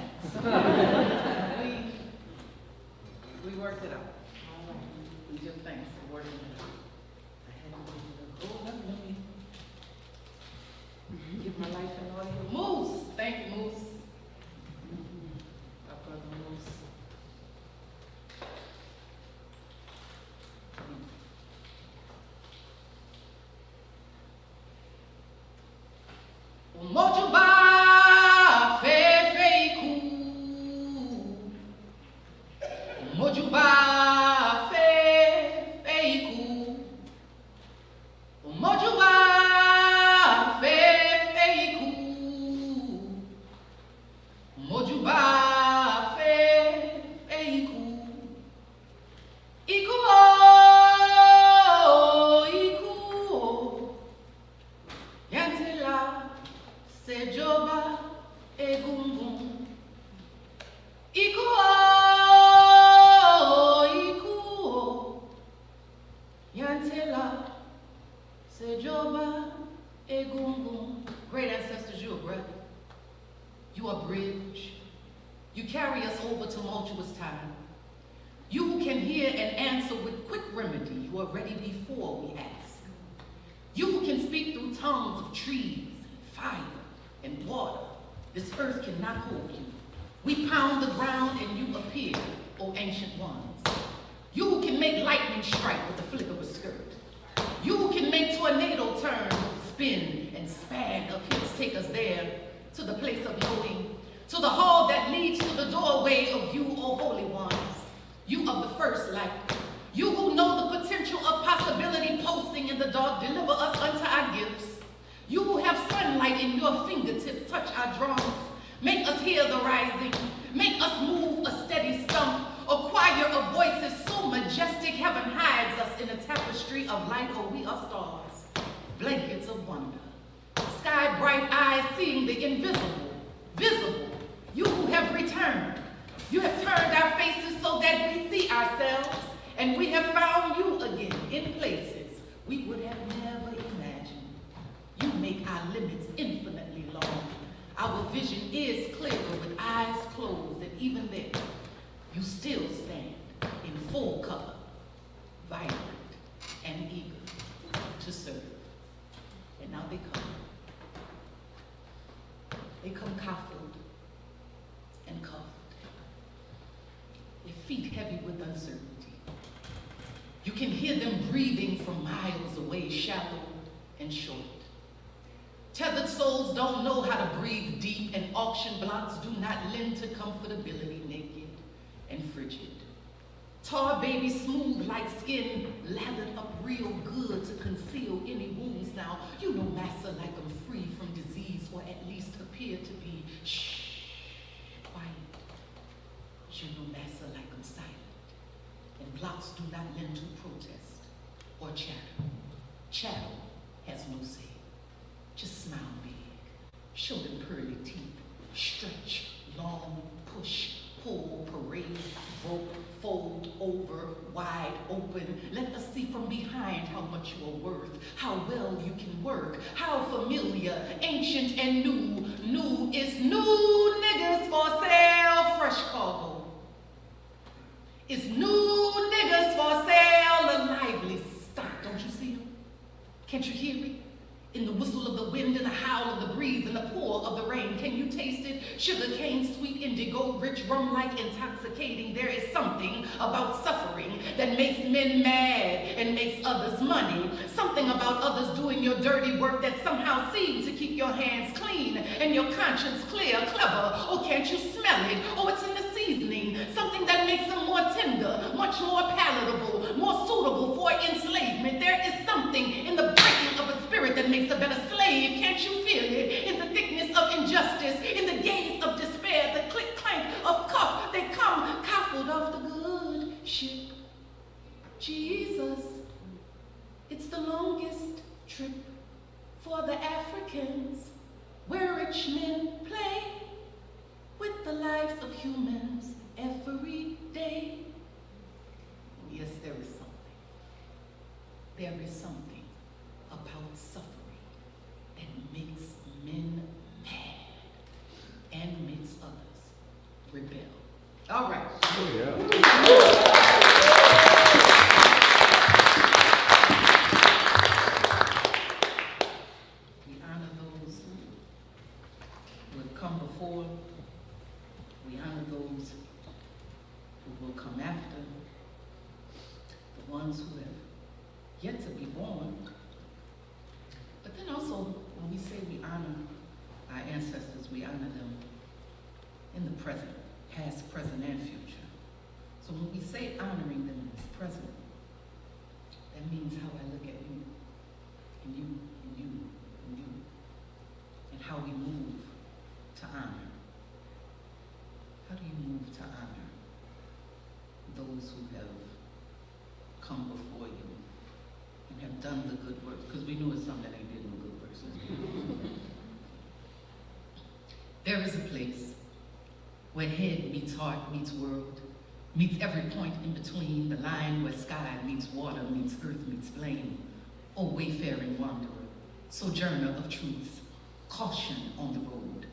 We worked it out. We give thanks for working it out. I had to let me get my life in order. Moose, thank you, Moose. Our brother Moose. Mojuba fe fe ku, Mojuba fe fe ku, Mojuba fe fe ku, Mojuba fe fe ku, iku o iku o, yantela. Sejoba egungun, iku o, yantela. Sejoba egungun. Great ancestors, you are breath. You are bridge. You carry us over tumultuous time. You who can hear and answer with quick remedy, you are ready before we ask. You who can speak through tongues of trees, fire, and water. This earth cannot hold you. We pound the ground and you appear, O ancient ones. You who can make lightning strike with the flick of a skirt. You who can make tornado turn, spin, and span of hits take us there to the place of knowing, to the hall that leads to the doorway of you, O holy ones. You of the first light. You who know the potential of possibility posting in the dark, deliver us unto our gifts. You who have sunlight in your fingertips, touch our drums. Make us hear the rising. Make us move a steady stump. A choir of voices so majestic, heaven hides us in a tapestry of light, oh, we are stars. Blankets of wonder. Sky bright eyes seeing the invisible, visible. You who have returned. You have turned our faces so that we see ourselves, and we have found you again in places we would have never imagined. You make our limits infinitely long. Our vision is clearer with eyes closed, and even there, you still stand in full color, vibrant and eager to serve. And now they come. They come coffled and cuffed, their feet heavy with uncertainty. You can hear them breathing from miles away, shallow and short. Tethered souls don't know how to breathe deep, and auction blocks do not lend to comfortability, naked and frigid. Tar baby smooth like skin, lathered up real good to conceal any wounds. Now, you know massa like them free from disease, or at least appear to be quiet. You know massa like them silent, and blocks do not lend to protest or chatter. Chatter has no say. Just smile big, show them pearly teeth, stretch, long, push, pull, parade, rope, fold over, wide open. Let us see from behind how much you are worth, how well you can work, how familiar, ancient and new. New is new, niggas for sale, fresh cargo. It's new niggas for sale, a lively stock. Don't you see them? Can't you hear it? In the whistle of the wind and the howl of the breeze and the pour of the rain. Can you taste it? Sugar cane, sweet indigo, rich rum-like intoxicating. There is something about suffering that makes men mad and makes others money. Something about others doing your dirty work that somehow seems to keep your hands clean and your conscience clear, clever. Oh, can't you smell it? Oh, it's in the seasoning. Something that makes them more tender, much more palatable, more suitable for enslavement. There is something in the breaking of a spirit that makes a better slave. Can't you feel it? In the thickness of injustice, in the gaze of despair, the click clank of cuff, they come coffled off the good ship. Jesus, it's the longest trip for the Africans, where rich men play with the lives of humans every day. Yes, there is something. There is something about suffering that makes men mad and makes others ones who have yet to be born. But then also, when we say we honor our ancestors, we honor them in the present, past, present, and future. So when we say honoring them in this present, that means how I look at you, and you, and you, and you, and how we move to honor. How do you move to honor those who have come before you and have done the good work? Because we know it's some that ain't did no good work. There is a place where head meets heart meets world, meets every point in between, the line where sky meets water meets earth meets flame. O wayfaring wanderer, sojourner of truths, caution on the road,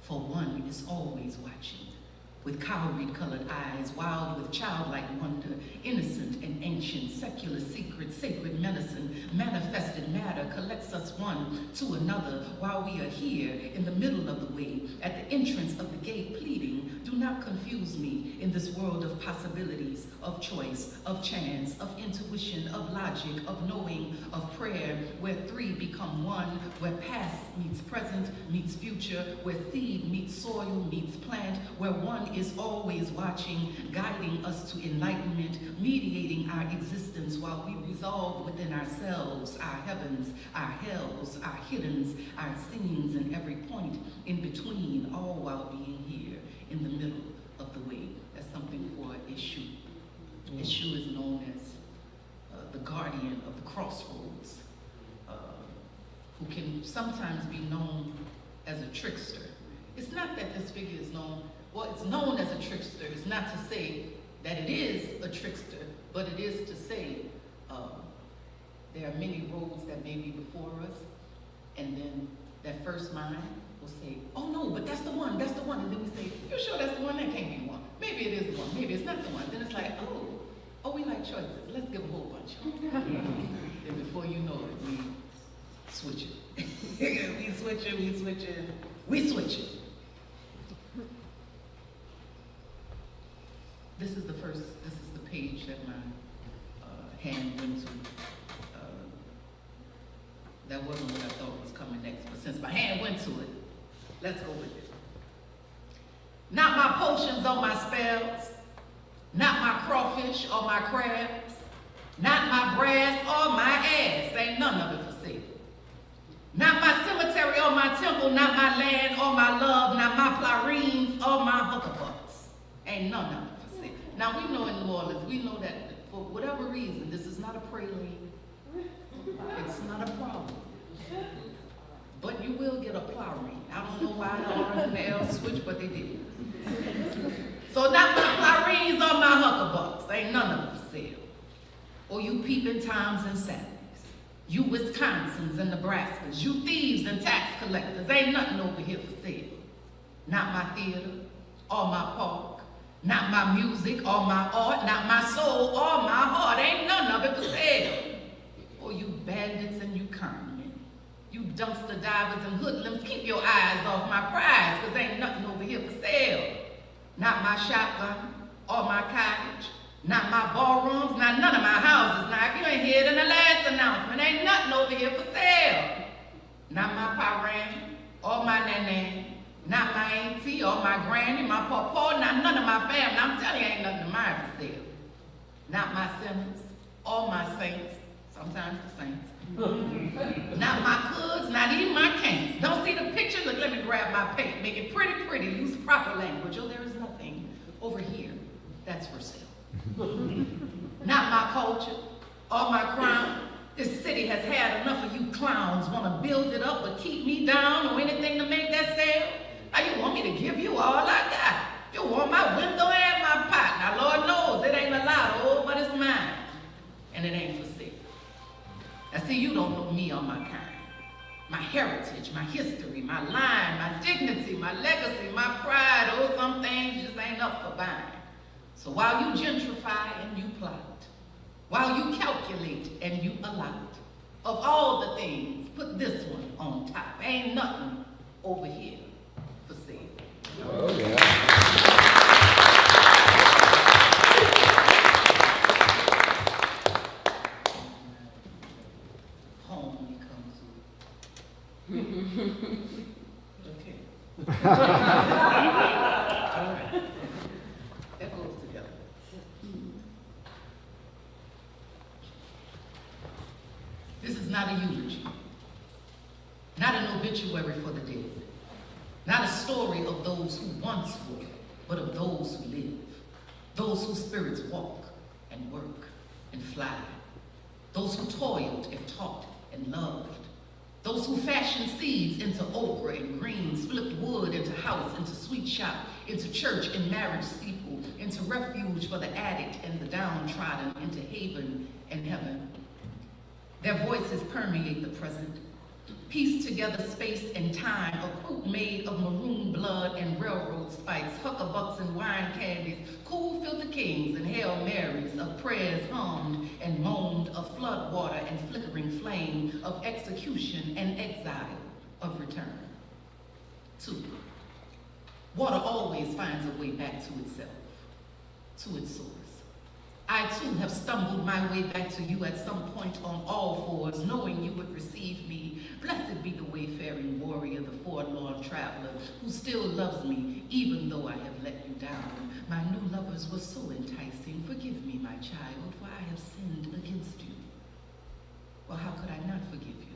for one is always watching, with cowrie-colored eyes, wild with childlike wonder, innocent and ancient, secular secret, sacred medicine, manifested matter collects us one to another while we are here in the middle of the way, at the entrance of the gate, pleading, do not confuse me in this world of possibilities, of choice, of chance, of intuition, of logic, of knowing, of prayer, where three become one, where past meets present, meets future, where seed meets soil, meets plant, where one is always watching, guiding us to enlightenment, mediating our existence while we resolve within ourselves, our heavens, our hells, our hiddens, our scenes, and every point in between, all while being here in the middle of the way. That's something for Eshu. Eshu is known as the guardian of the crossroads, who can sometimes be known as a trickster. It's not that this figure is known, well, it's known as a trickster. It's not to say that it is a trickster, but it is to say there are many roads that may be before us, and then that first mind will say, oh no, but that's the one, and then we say, you sure that's the one? That can't be the one. Maybe it is the one, maybe it's not the one. Then it's like, oh, we like choices. Let's give a whole bunch of them. Then before you know it, we switch it. we switch it. This is the page that my hand went to. That wasn't what I thought was coming next, but since my hand went to it, let's go with it. Not my potions or my spells, not my crawfish or my crabs, not my brass or my ass, ain't none of it for sale. Not my cemetery or my temple, not my land or my love, not my plurines or my hookabucks, ain't none of it for sale. Now we know in New Orleans, we know that for whatever reason, this is not a praline. It's not a problem. But you will get a plowing. I don't know why the R's and the L's switch, but they did. So not my plowings or my huckabucks. Ain't none of them for sale. Or you peeping Toms and Saturdays. You Wisconsins and Nebraskas. You thieves and tax collectors. Ain't nothing over here for sale. Not my theater or my park. Not my music or my art. Not my soul or my heart. Ain't none of it for sale. Or you bandits and you conmen, you dumpster divers and hoodlums, keep your eyes off my prize, because ain't nothing over here for sale. Not my shotgun or my cottage, not my ballrooms, not none of my houses. Now, if you ain't heard in the last announcement, ain't nothing over here for sale. Not my paran or my nana, not my auntie or my granny, my pawpaw, not none of my family. I'm telling you, ain't nothing of mine for sale. Not my sinners or my saints. Sometimes the saints. Not my coods, not even my cans. Don't see the picture? Look, let me grab my paint. Make it pretty, use proper language. Oh, there is nothing over here that's for sale. Not my culture or my crown. This city has had enough of you clowns. Want to build it up but keep me down or anything to make that sale? Now you want me to give you all I got. You want my window and my pot. Now Lord knows it ain't a lot, oh, but it's mine. And it ain't for sale. Now see, you don't know me or my kind, my heritage, my history, my line, my dignity, my legacy, my pride. Oh, some things just ain't up for buying. So while you gentrify and you plot, while you calculate and you allot, of all the things, put this one on top. Ain't nothing over here for sale. Oh, yeah. That goes together. This is not a eulogy, not an obituary for the dead, not a story of those who once were, but of those who live, those whose spirits walk and work and fly, those who toiled and taught and loved, those who fashioned seeds into okra and greens, flipped wood into house, into sweet shop, into church and marriage steeple, into refuge for the addict and the downtrodden, into haven and heaven. Their voices permeate the present, piece together space and time, a coop made of maroon blood and railroad spikes, huckabucks and wine candies, cool filter kings and Hail Marys, of prayers hummed and moaned, of flood water and flickering flame, of execution and exile, of return. 2, water always finds a way back to itself, to its source. I too have stumbled my way back to you at some point on all fours, knowing you would receive me. Blessed be the wayfaring warrior, the forlorn traveler, who still loves me, even though I have let you down. My new lovers were so enticing. Forgive me, my child, for I have sinned against you. Well, how could I not forgive you,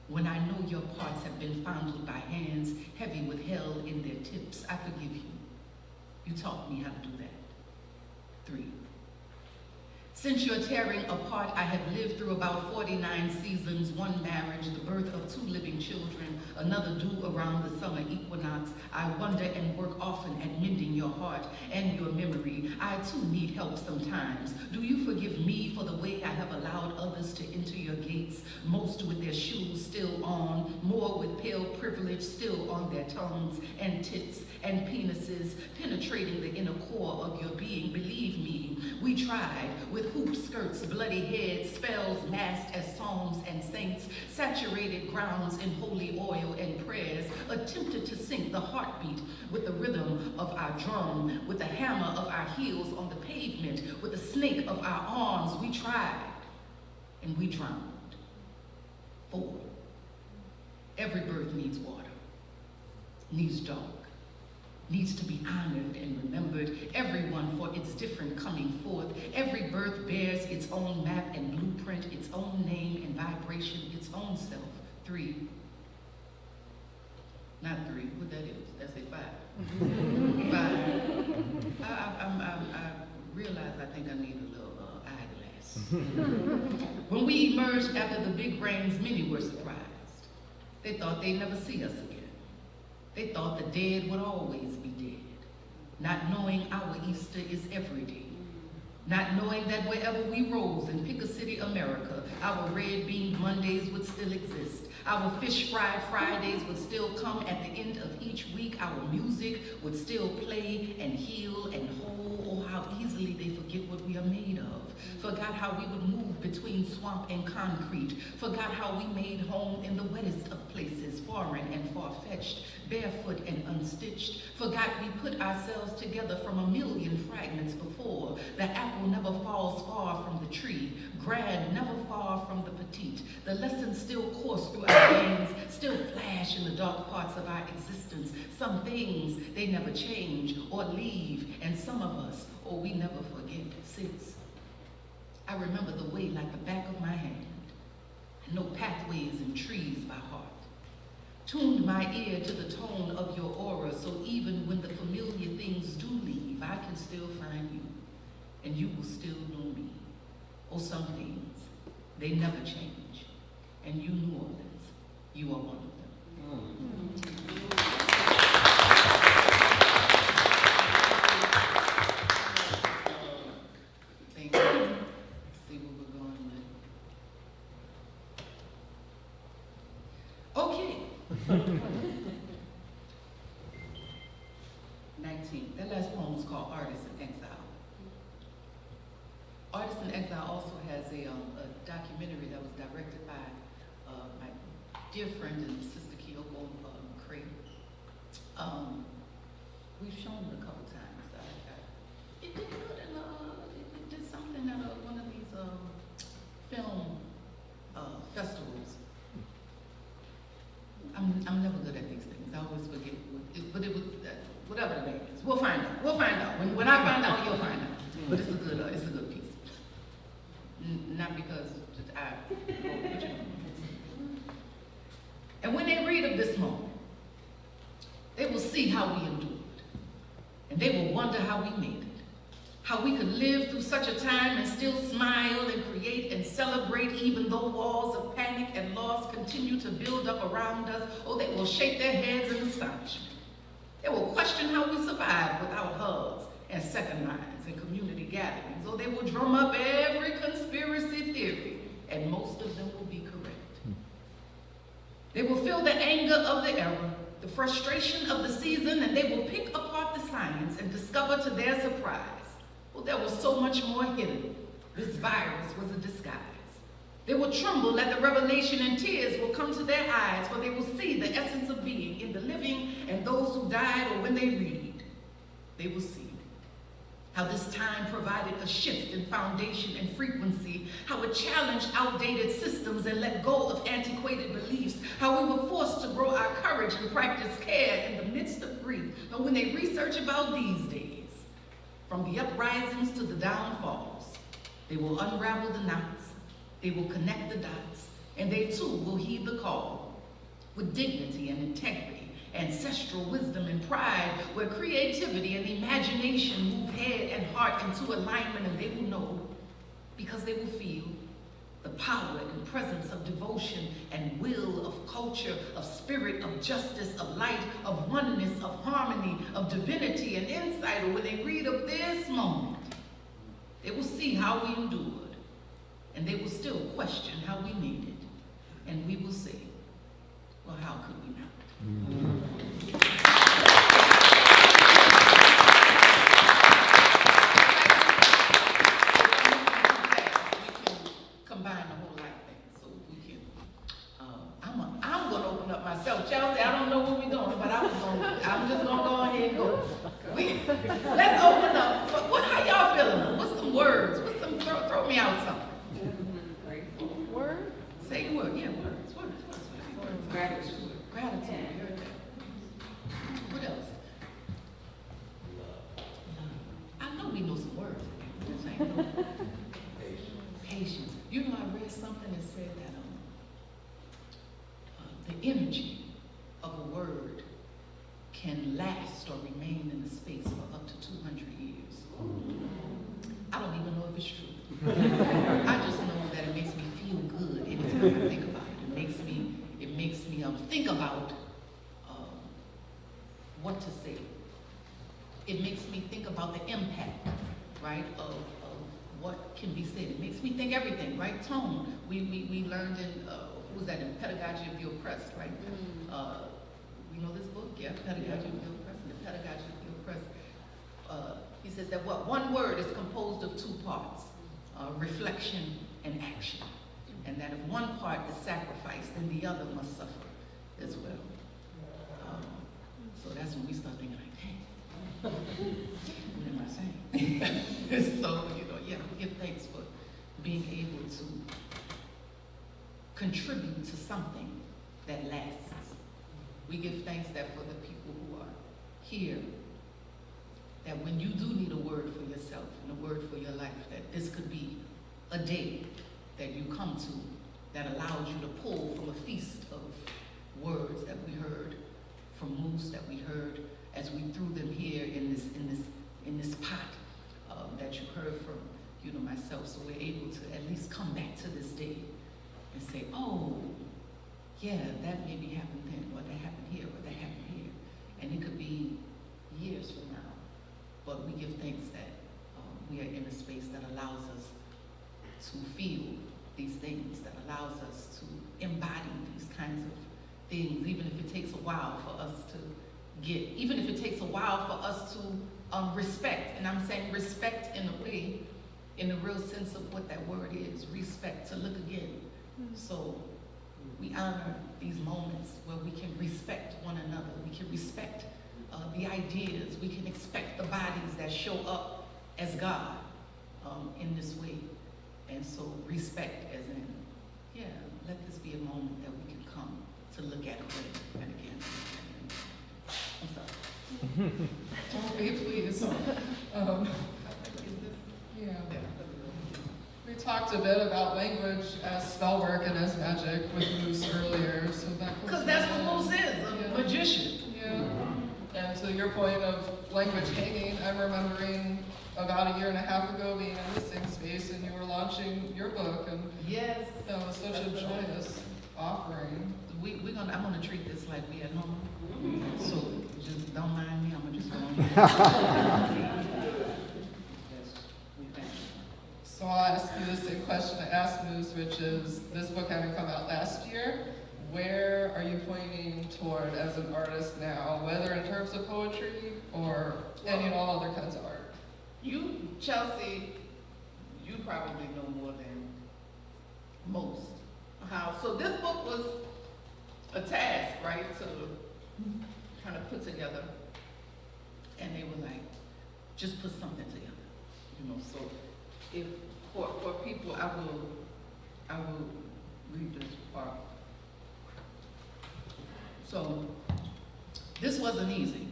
when I know your parts have been fondled by hands heavy with hell in their tips? I forgive you. You taught me how to do that. 3, since your tearing apart, I have lived through about 49 seasons, 1 marriage, the birth of 2 living children, another due around the summer equinox. I wonder and work often at mending your heart and your memory. I too need help sometimes. Do you forgive me for the way I have allowed others to enter your gates, most with their shoes still on, more with pale privilege still on their tongues and tits and penises, penetrating the inner core of your being? Believe me, we tried with hoop skirts, bloody heads, spells masked as psalms and saints, saturated grounds in holy oil and prayers, attempted to sync the heartbeat with the rhythm of our drum, with the hammer of our heels on the pavement, with the snake of our arms. We tried, and we drowned. 4, every birth needs water, needs dark, needs to be honored and remembered, everyone for its different coming forth. Every birth bears its own map and blueprint, its own name and vibration, its own self. 3, not 3, what that is, that's a 5. 5, I realize I think I need a little eyeglass. When we emerged after the big rains, many were surprised. They thought they'd never see us again. They thought the dead would always be dead, not knowing our Easter is every day, not knowing that wherever we rose in Picker City, America, our red bean Mondays would still exist. Our fish fried Fridays would still come at the end of each week. Our music would still play and heal and hold. Oh, how easily they forget what we are made of. Forgot how we would move between swamp and concrete. Forgot how we made home in the wettest of places, foreign and far-fetched, barefoot and unstitched. Forgot we put ourselves together from a million fragments before. The apple never falls far from the tree. Grand never far from the petite. The lessons still course through our veins, still flash in the dark parts of our existence. Some things, they never change or leave, and some of us, or we never forget. 6, I remember the way like the back of my hand. I know pathways and trees by heart. Tuned my ear to the tone of your aura, so even when the familiar things do leave, I can still find you, and you will still know me. Oh, some things, they never change, and you, New Orleans, you are one of them. Thank you. Let's see where we're going with. Okay. 19. That last poem is called Artist in Exile. Artist in Exile also has a documentary that was directed by my dear friend and sister Kyoko McCray. We've shown it a couple times. It did good in it did something at one of these film festivals. I'm never good at these things. I always forget. But When I find out, you'll find out. But it's a good piece. Not because and when they read of this moment, they will see how we endured. And they will wonder how we made it. How we could live through such a time and still smile and create and celebrate even though walls of panic and loss continue to build up around us. Oh, they will shake their heads in astonishment. They will question how we survived without hugs and second lines and community gatherings. Oh, they will drum up every conspiracy theory, and most of them will be correct. They will feel the anger of the era, the frustration of the season, and they will pick apart the science and discover to their surprise, well, there was so much more hidden. This virus was a disguise. They will tremble at the revelation, and tears will come to their eyes, for they will see the essence of being in the living and those who died, or when they read, they will see how this time provided a shift in foundation and frequency, how it challenged outdated systems and let go of antiquated beliefs, how we were forced to grow our courage and practice care in the midst of grief. But when they research about these days, from the uprisings to the downfalls, they will unravel the knots, they will connect the dots, and they too will heed the call with dignity and integrity, ancestral wisdom and pride, where creativity and imagination move head and heart into alignment, and they will know because they will feel the power and presence of devotion and will, of culture, of spirit, of justice, of light, of oneness, of harmony, of divinity and insight. Or when they read of this moment, they will see how we endured, and they will still question how we made it, and we will say, well, how could we not? Combine a whole lot of things, so we can. I'm going to open up myself, Chelsey. I don't know what we're doing, but I'm just going to go ahead and go. Let's open up. How y'all feeling? What's some words? Throw me out something. Word? Say a word. Yeah, words. Gratitude. Gratitude. What else? I know we know some words. Just ain't no. Patience. You know, I read something that said that the energy of a word can last or remain in the space for up to 200 years. I don't even know if it's true. I just know that it makes me feel good anytime I think about it. It makes me think about what to say. It makes me think about the impact, right, of what can be said. It makes me think everything, right? Tone. We learned in, who was that, in Pedagogy of the Oppressed, right? We know this book? Yeah, Pedagogy of the Oppressed. The Pedagogy of the Oppressed. He says that one word is composed of two parts, reflection and action. And that if one part is sacrificed, then the other must suffer as well. So that's when we start thinking like, dang, what am I saying? So, we give thanks for being able to contribute to something that lasts. We give thanks that for the people who are here, that when you do need a word for yourself and a word for your life, that this could be a day that you come to that allows you to pull from a feast of words that we heard, from moves that we heard as we threw them here in this pot that you heard from myself. So we're able to at least come back to this day and say, oh, yeah, that maybe happened then, or that happened here, or that happened here. And it could be years from now. But we give thanks that we are in a space that allows us to feel these things, that allows us to embody these kinds of things, even if it takes a while for us to get, even if it takes a while for us to respect. And I'm saying respect in a way, in the real sense of what that word is, respect, to look again. So we honor these moments where we can respect one another, we can respect the ideas, we can expect the bodies that show up as God in this way. And so respect as in, yeah, let this be a moment that we can come to look at again and again. I'm sorry. Don't be please. Yeah. We talked a bit about language as spell work and as magic with Moose earlier, so that goes Because that's hand what in Moose is, a hand. magician. Yeah. And to your point of language hanging, I'm remembering about a year and a half ago being in the same space and you were launching your book, and Yes. that was such a joyous offering. I'm gonna treat this like we at home. So just don't mind me, I'm gonna just go on. So I'll ask you the same question I asked Moose, which is, this book having come out last year, where are you pointing toward as an artist now, whether in terms of poetry or any and all other kinds of art? You, Chelsey, you probably know more than most. So this book was a task, right, to kind of put together. And they were like, just put something together, so if, for people, I will read this part. So, this wasn't easy.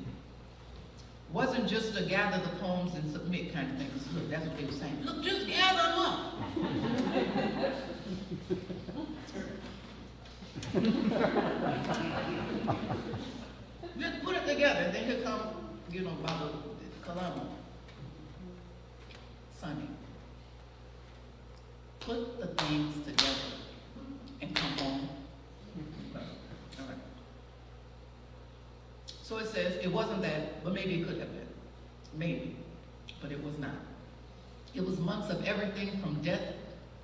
Wasn't just to gather the poems and submit kind of thing. 'Cause look, that's what they were saying. Look, just gather them up. Just put it together. Then here come, Baba Kalama. Sunny. Put the things together and come home. All right. So it says, it wasn't that, but maybe it could have been. Maybe, but it was not. It was months of everything from death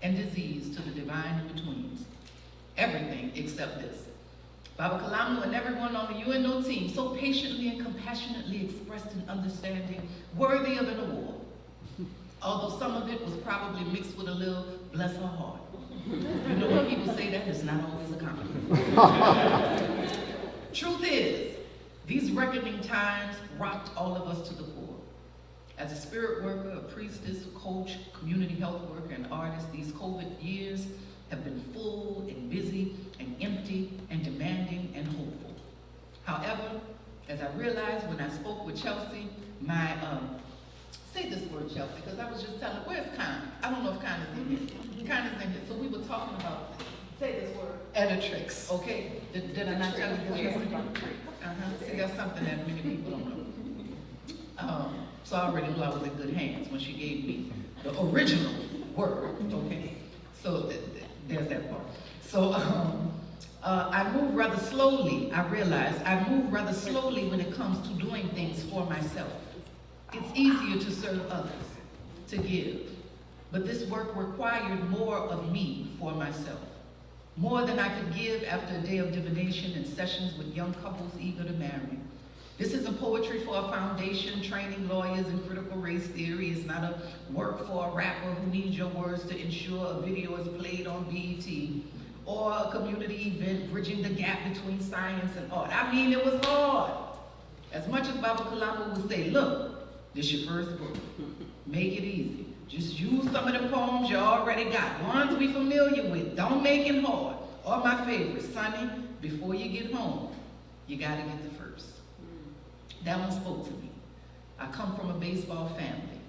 and disease to the divine in-betweens. Everything except this. Baba Kalamu and everyone on the UNO team so patiently and compassionately expressed an understanding worthy of an award. Although some of it was probably mixed with a little bless her heart. You know when people say that, it's not always a compliment. Truth is, these reckoning times rocked all of us to the core. As a spirit worker, a priestess, a coach, community health worker, and artist, these COVID years have been full and busy and empty and demanding and hopeful. However, as I realized when I spoke with Chelsey, say this word, Chelsey, because I was just telling, where's Con? I don't know if Con is in here. Con is in here. So we were talking about, say this word. Editrix. Okay, did I not tell you this yesterday? See, that's something that many people don't know. So I already knew I was in good hands when she gave me the original word, okay? So there's that part. So I move rather slowly, I realized I move rather slowly when it comes to doing things for myself. It's easier to serve others, to give. But this work required more of me for myself. More than I could give after a day of divination and sessions with young couples eager to marry. This isn't poetry for a foundation, training lawyers in critical race theory. It's not a work for a rapper who needs your words to ensure a video is played on BET, or a community event bridging the gap between science and art. I mean, it was hard. As much as Baba Kalama would say, look, this your first book. Make it easy. Just use some of the poems you already got, ones we familiar with. Don't make it hard. Or my favorite, Sunny, before you get home, you gotta get the first. That one spoke to me. I come from a baseball family.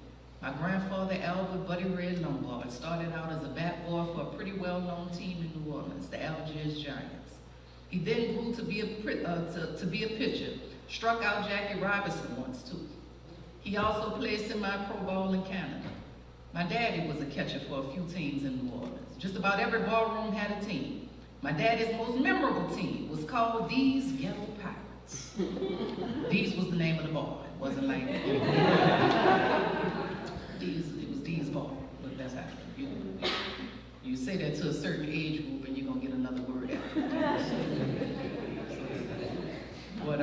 My grandfather, Albert Buddy Red Lombard, started out as a bat boy for a pretty well-known team in New Orleans, the Algiers Giants. He then grew to be a pitcher, struck out Jackie Robinson once too. He also played semi-pro ball in Canada. My daddy was a catcher for a few teams in New Orleans. Just about every ballroom had a team. My daddy's most memorable team was called These Ghetto Pirates. These was the name of the ball. It wasn't like These, it was These ball, but that's how you say that to a certain age group and you're gonna get another word after But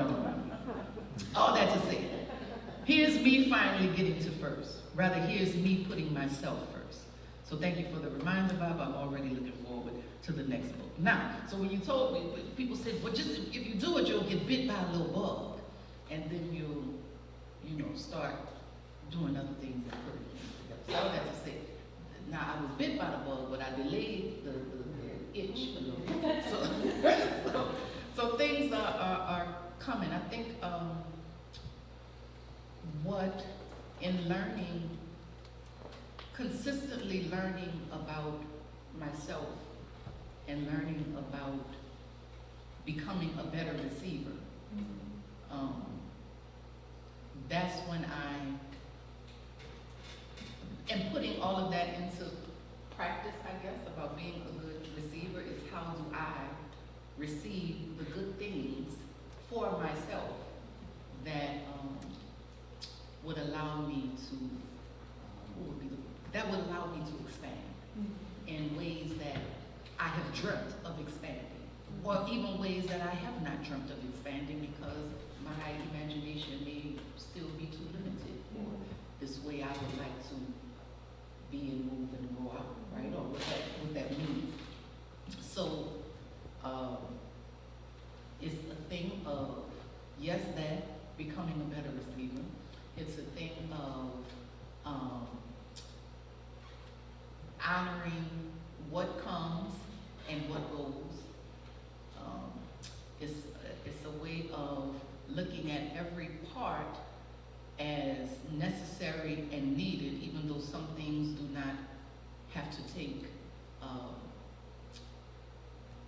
all that to say, here's me finally getting to first. Rather, here's me putting myself first. So thank you for the reminder, Bob. I'm already looking forward to the next book. Now, so when you told me, people said, well, just if you do it, you'll get bit by a little bug. And then you'll, start doing other things that put it together. So all that to say, now I was bit by the bug, but I delayed the itch a little bit. So things are coming. I think what in learning, consistently learning about myself and learning about becoming a better receiver. That's when and putting all of that into practice, I guess, about being a good receiver is how do I receive the good things for myself that would allow me to, that would allow me to expand in ways that I have dreamt of expanding, or even ways that I have not dreamt of expanding because my imagination may still be too limited for this way I would like to be and move and grow out, right? Or what that means. So it's a thing of, yes, that becoming a better receiver. It's a thing of honoring what comes and what goes. It's a way of looking at every part as necessary and needed, even though some things do not have to take,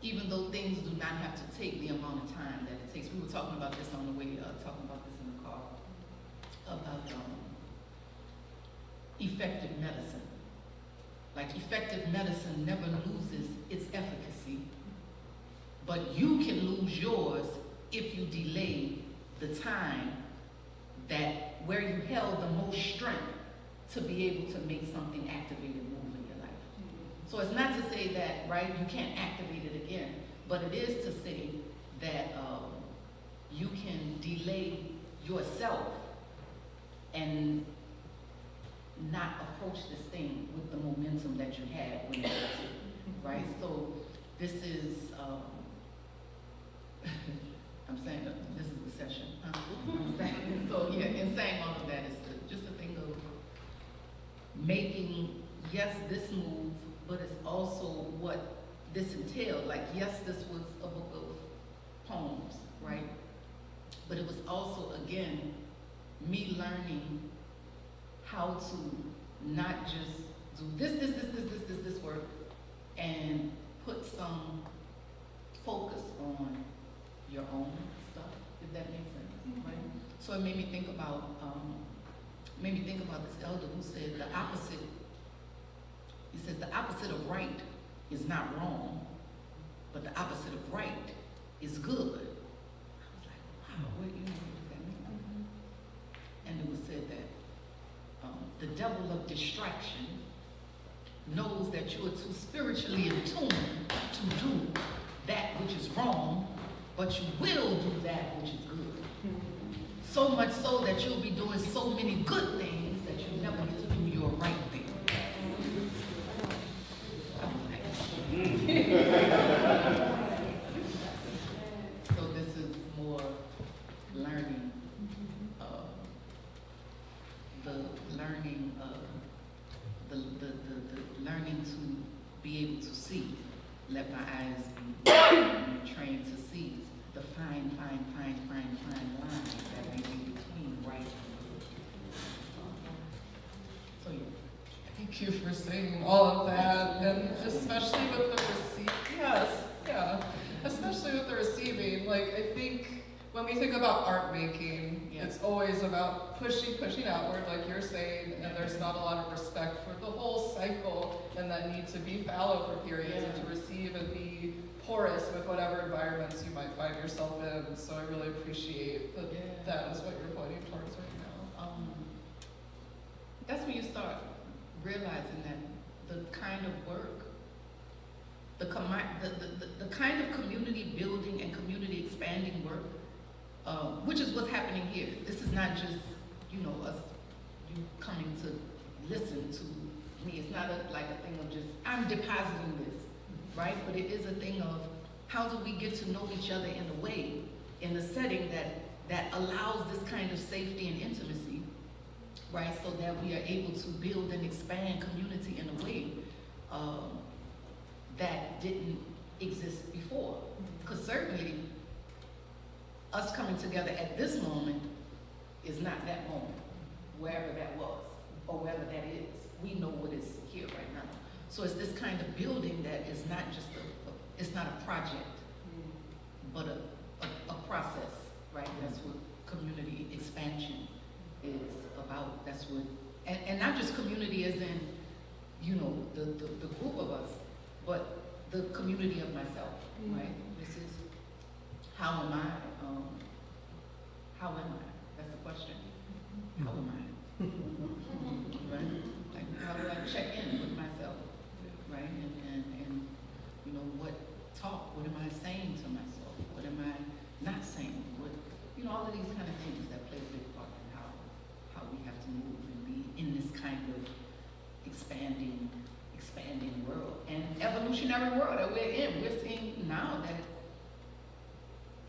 even though things do not have to take the amount of time that it takes. We were talking about this on the way, talking about this in the car, about effective medicine. Like, effective medicine never loses its efficacy, but you can lose yours if you delay the time that where you held the most strength to be able to make something activate and move in your life. So it's not to say that, right, you can't activate it again, but it is to say that you can delay yourself and not approach this thing with the momentum that you had when you did it, right? So this is, I'm saying this is the session. Huh? So yeah, in saying all of that is just a thing of making, yes, this move, but it's also what this entailed. Like, yes, this was a book of poems, right? But it was also, again, me learning how to not just do this work and put some focus on your own stuff, if that makes sense, right? So it made me think about this elder who said the opposite. He says the opposite of right is not wrong, but the opposite of right is good. I was like, wow, what does that mean? And it was said that the devil of distraction knows that you are too spiritually in tune to do that which is wrong, but you will do that which is good. So much so that you'll be doing so many good things that you never get to do your right thing. So this is more learning, the learning to be able to see. Let my eyes be trained to see the fine line that may be between right and good. So yeah. Thank you for saying all of that, and especially with the especially with the receiving. Like, I think when we think about art making, it's always about pushing outward, like you're saying, and there's not a lot of respect for the whole cycle and that need to be fallow for periods and to receive and be porous with whatever environments you might find yourself in. So I really appreciate that that is what you're pointing towards right now. That's when you start realizing that the kind of work, the kind of community building and community expanding work, which is what's happening here. This is not just, you coming to listen to me. It's not like a thing of just, I'm depositing this, right? But it is a thing of how do we get to know each other in a way, in a setting that allows this kind of safety and intimacy, right? So that we are able to build and expand community in a way that didn't exist before. Because certainly, us coming together at this moment is not that moment, wherever that was. we know what is here right now. So it's this kind of building that is not just it's not a project, but a process, right? That's what community expansion is about. That's what, and not just community as in, you know, the group of us, but the community of myself, right? This is, how am I? How am I? That's the question. How am I? Right? Like, how do I check in with myself? Right? And you know, what am I saying to myself? What am I not saying? What, you know, all of these kind of things that play a big part in how we have to move and be in this kind of expanding world and evolutionary world that we're in. We're seeing now that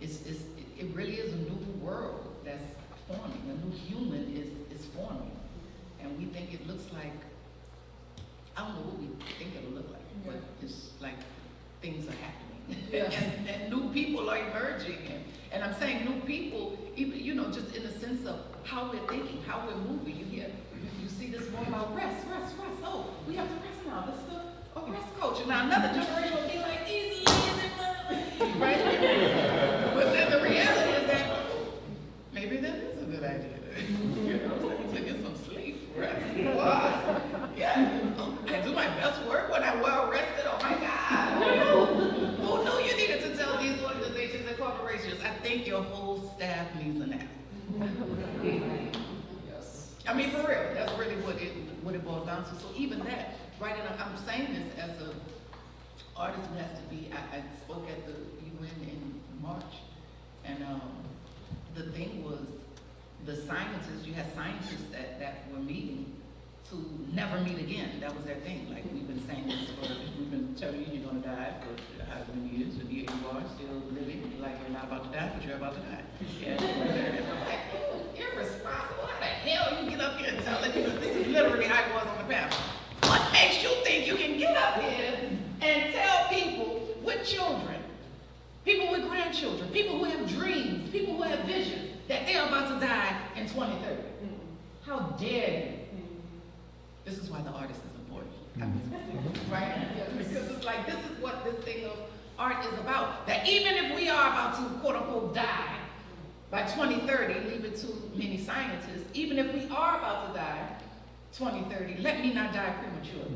it really is a new world that's forming. A new human is forming, and we think it looks like, I don't know what we think it'll look like, but it's like things are happening. Yes. and new people are emerging, and I'm saying new people, even, you know, just in the sense of how we're thinking, how we're moving. You see this more about rest. Oh, we have to rest now. This is a rest culture. Now another generation will be like, these lazy mother-" right? But then the reality is that maybe that is a good idea. You know, to get some sleep, rest. Wow. Yeah, you know, I do my best work when I'm well rested. Oh my God. Who knew you needed to tell these organizations and corporations, I think your whole staff needs a nap? Yes. I mean, for real, that's really what it boils down to. So even that, right, and I'm saying this as an artist who has to be, I spoke at the UN in March, and the thing was, the scientists, you had scientists that were meeting to never meet again. That was their thing. Like, we've been saying this we've been telling you you're gonna die for however many years, and yet you are still living like you're not about to die, but you're about to die. Yeah. Irresponsible. How the hell you get up here and tell them? This is literally how it was on the panel. What makes you think you can get up here and tell people with children, people with grandchildren, people who have dreams, people who have visions, that they're about to die in 2030? How dare you? This is why the artist is important. Right? Because it's like, this is what this thing of art is about. That even if we are about to, quote unquote, die by 2030, leave it to many scientists, even if we are about to die 2030, let me not die prematurely.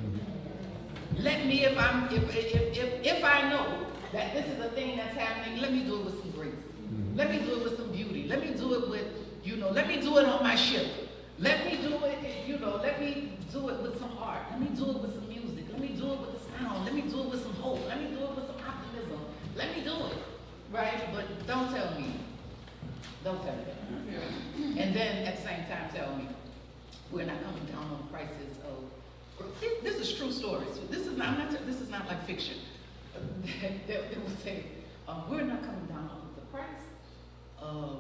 Let me, if I know that this is a thing that's happening, let me do it with some grace. Let me do it with some beauty. Let me do it with, you know, let me do it on my ship. Let me do it, you know, let me do it with some art. Let me do it with some music. Let me do it with the sound. Let me do it with some hope. Let me do it with some optimism. Let me do it, right? But don't tell me. Don't tell me that. And then at the same time tell me we're not coming down on the prices of, this is true stories. So this is not like fiction. They will say, we're not coming down on the price of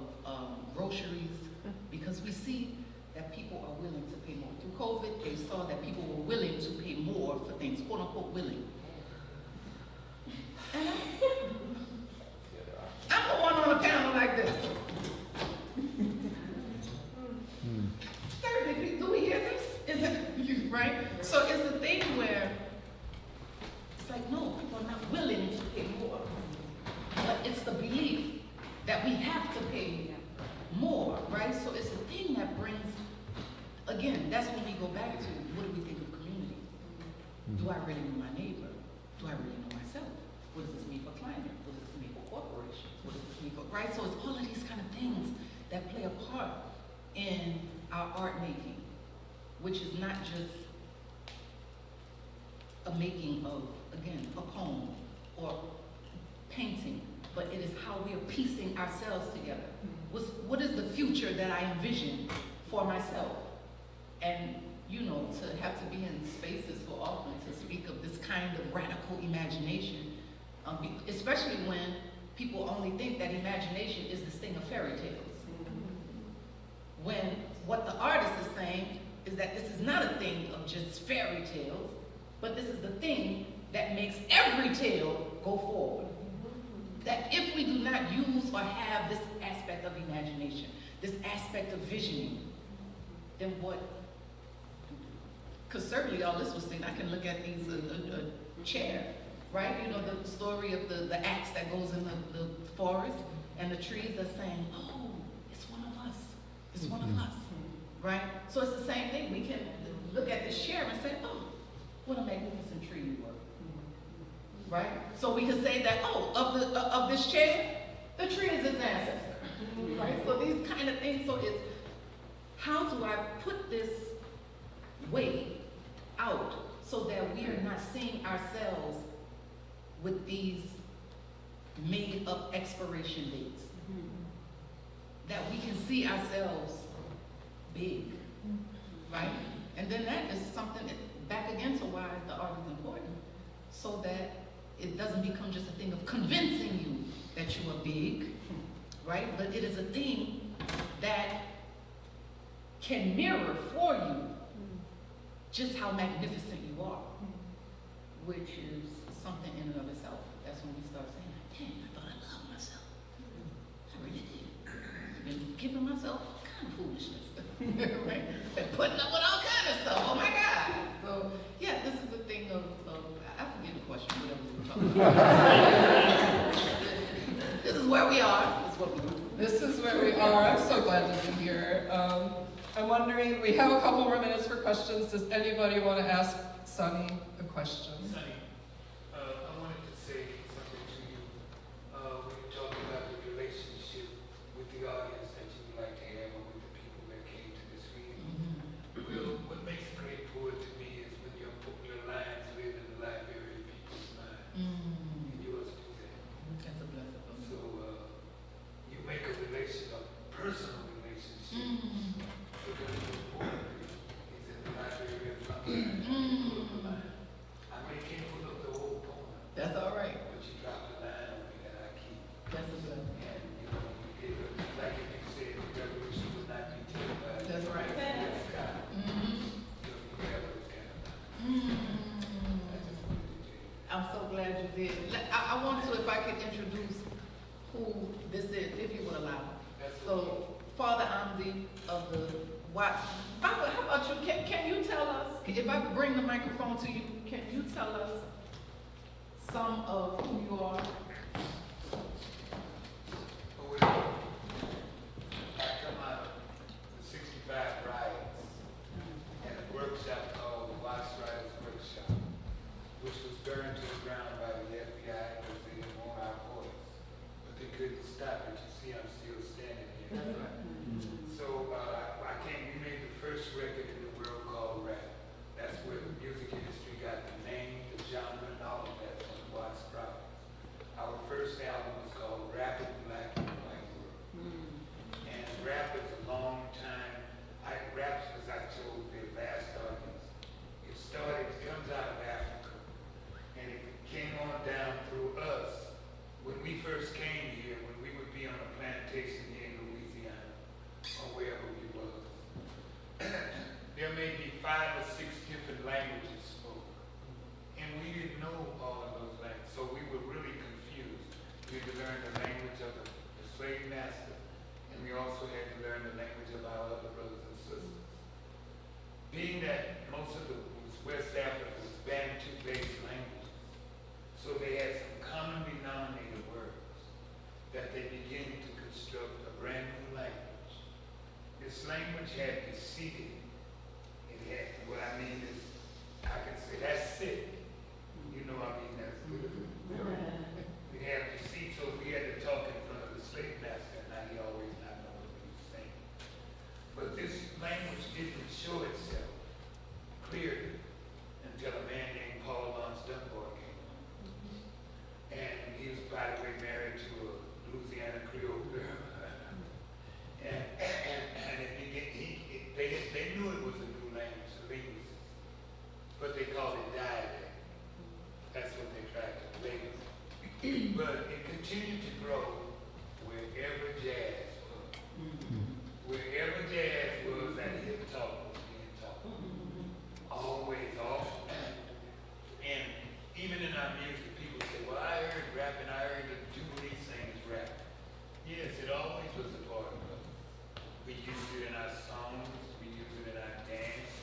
groceries because we see that people are willing to pay more. Through COVID, they saw that people were willing to pay more for things, quote unquote willing. And I'm the one on a panel like this. Certainly, do we hear this? Is it, right? So it's a thing where it's like, no, people are not willing to pay more. But it's the belief that we have to pay more, right? So it's a thing that brings, again, that's when we go back to, what do we think of community? Do I really know my neighbor? Do I really know myself? What does this mean for climate? What does this mean for corporations? What does this mean for, right? So it's all of these kind of things that play a part in our art making, which is not just a making of, again, a poem or painting, but it is how we are piecing ourselves together. What is the future that I envision for myself? And, you know, to have to be in spaces so often to speak of this kind of radical imagination, especially when people only think that imagination is this thing of fairy tales. When what the artist is saying is that this is not a thing of just fairy tales, but this is the thing that makes every tale go forward. That if we do not use or have this aspect of imagination, this aspect of visioning, then what? because certainly all this was saying, I can look at these, a chair, right? You know, the story of the axe that goes in the forest, and the trees are saying, oh, it's one of us. It's one of us, right? So it's the same thing. We can look at this chair and say, oh, what a magnificent tree you were, right? So we can say that, oh, of this chair, the tree is its ancestor, right? So these kind of things. So it's, how do I put this way out so that we are not seeing ourselves with these made up expiration dates? That we can see ourselves big, right? And then that is something that, back again to why the art is important, so that it doesn't become just a thing of convincing you that you are big, right? But it is a thing that can mirror for you just how magnificent you are, which is something in and of itself. That's when we start saying, dang, I thought I loved myself. I really did. I've been giving myself all kind of foolishness, right? And putting up with all kind of stuff. Oh my God. So yeah, this is a thing of I forget the question, whatever we were talking about. This is where we are. This is what we do. This is where we are. I'm so glad to be here. I'm wondering, we have a couple more minutes for questions. Does anybody want to ask Sunny a question? Sunny, I wanted to say something to you. When you talked about the relationship with the audience that you would like to have or with the people that came to this reading. Well, what makes a great poet to me is when your lines live in the library of people's minds. And yours do that. That's a blessing for me. So you make a personal relationship. Because the poetry is in the library of my mind. I may can't put up the whole poem, That's all right. but you dropped a line on me that I keep. That's a blessing. And you know, like if you said, the revolution would not be televised. That's right. So you have those kind of lines. I just wanted to tell you. I'm so glad you did. I want to, if I could introduce who this is, if you would allow. So, Father Amdi of the Watts. How about you? Can you tell us, if I bring the microphone to you, can you tell us some of who you are? Well, I come out of the 65 riots and a workshop called the Watts Riders Workshop, which was burned to the ground by the FBI because they didn't want our voice. But they couldn't stop it. You see, I'm still standing here. That's right. So we made the first record in the world called rap. That's where the music industry got the name, the genre, and all of that from the Watts Brothers. Our first album was called Rapping Black in the White World. And rap is a long time. Rap, as I told the last audience, it comes out of Africa. And it came on down through us. When we first came here, when we would be on a plantation here in Louisiana, or wherever we was, there may be 5 or 6 different languages spoken. And we didn't know all of those languages, so we were really confused. We had to learn the language of the slave master, and we also had to learn the language of our other brothers and sisters. Being that most of West Africa was Bantu-based languages, so they had some common denominator words that they began to construct a brand new language. This language had deceit. It had, what I mean is, I can say, that's it. You know, I mean, that's good. We had deceit, so we had to talk in front of the slave master, and now he always not know what he was saying. But this language didn't show itself clearly until a man named Paul Laurence Dunbar came along. And he was, by the way, married to a Louisiana Creole girl. and it began, they knew it was a new language, the linguists, but they called it dialect. That's what they tried to label it. But it continued to grow wherever jazz was. Wherever jazz was, that hip talk was being taught. Always, and even in our music, people say, well, I heard rap and I heard the Jubilee singers rap. Yes, it always was a part of us. We used it in our songs, we used it in our dance.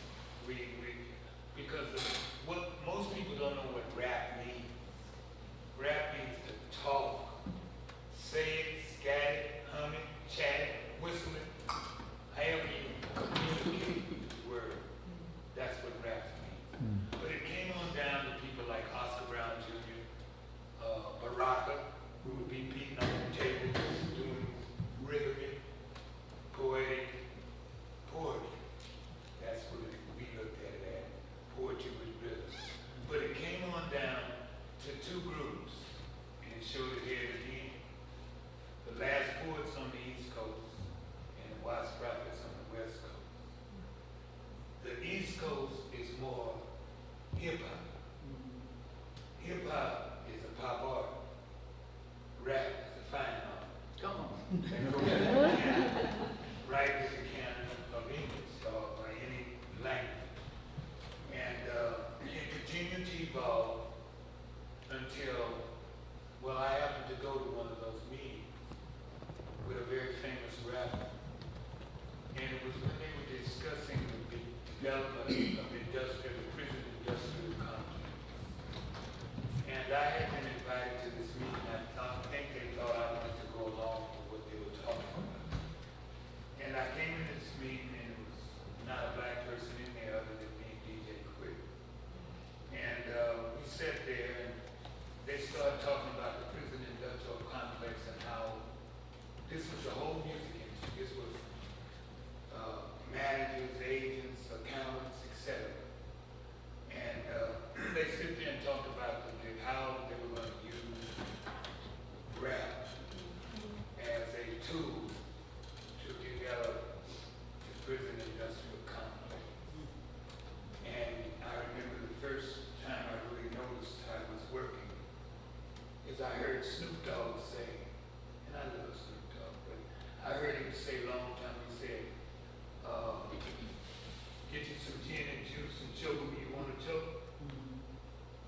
because of what most people don't know what rap means. Rap means to talk, say it, scat it, hum it, chat it, whistle it, however you communicate the word. That's what rap means. But it came on down to people like Oscar Brown Jr., Baraka, who would be beating on the table, doing rhythmic, poetic poetry. That's what we looked at it as. Poetry with rhythm. But it came on down to two groups, and it showed it here again. The last poets on the East Coast and the wise prophets on the West Coast. The East Coast is more hip-hop. Hip-hop is a pop art. Rap is a fine art. Come on. Right with the canon of English or any language. And it continued to evolve until, well, I happened to go to one of those meetings with a very famous rapper. And it was when they were discussing the development of the prison industrial complex. And I had been invited to this meeting. I think they thought I wanted to go along with what they were talking about. And I came into this meeting and it was not a black person in there other than me and DJ Quick. And we sat there and they started talking about the prison industrial complex and how this was the whole music industry. This was managers, agents, accountants, etc. And they sit there and talked about how they were going to use rap as a tool to develop the prison industrial complex. And I remember the first time I really noticed how it was working is I heard Snoop Dogg say, and I love Snoop Dogg, but I heard him say a long time, he said, get you some gin and juice and choke me, you want to choke?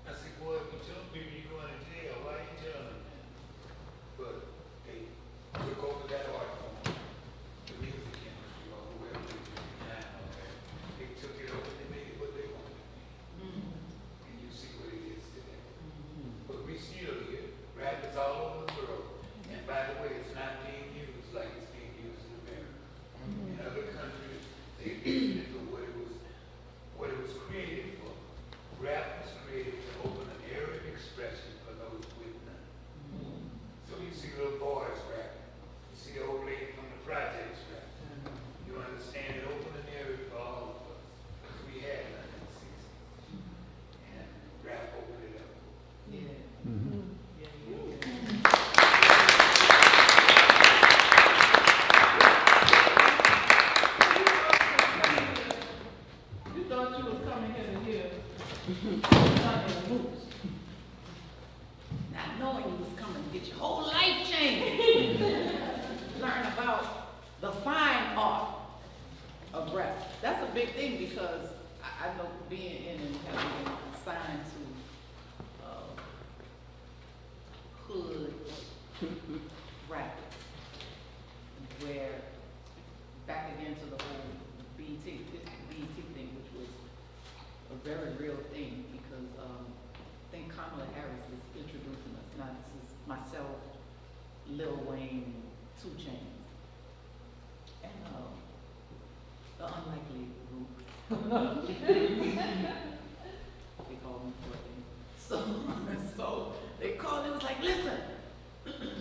I said, boy, if you choke me, you're going to jail. Why are you telling me that? But they took over that art form, the music industry, or whoever they did behind all that. They took it over and they made it what they wanted to be. And you see what it is today. But we still here. Rap is all over the world. And by the way, it's not being used like it's being used in America. In other countries, they used it for what it was created for. Rap was created to open an era of expression for those with none. So you see little boys rapping. You see the old lady from the projects rapping. You understand it opened an era for all of us. Because we had none in the 60s. And rap opened it up. Yeah. You thought you was coming here to hear not knowing you was coming to get your whole life changed. Learn about the fine art of rap. That's a big thing because I know being in and having been assigned to hood rappers, where back again to the whole BT thing, which was a very real thing because I think Kamala Harris is introducing us. Now this is myself, Lil Wayne, 2 Chainz, and the unlikely group. They called me for it. So they called. It was like, listen,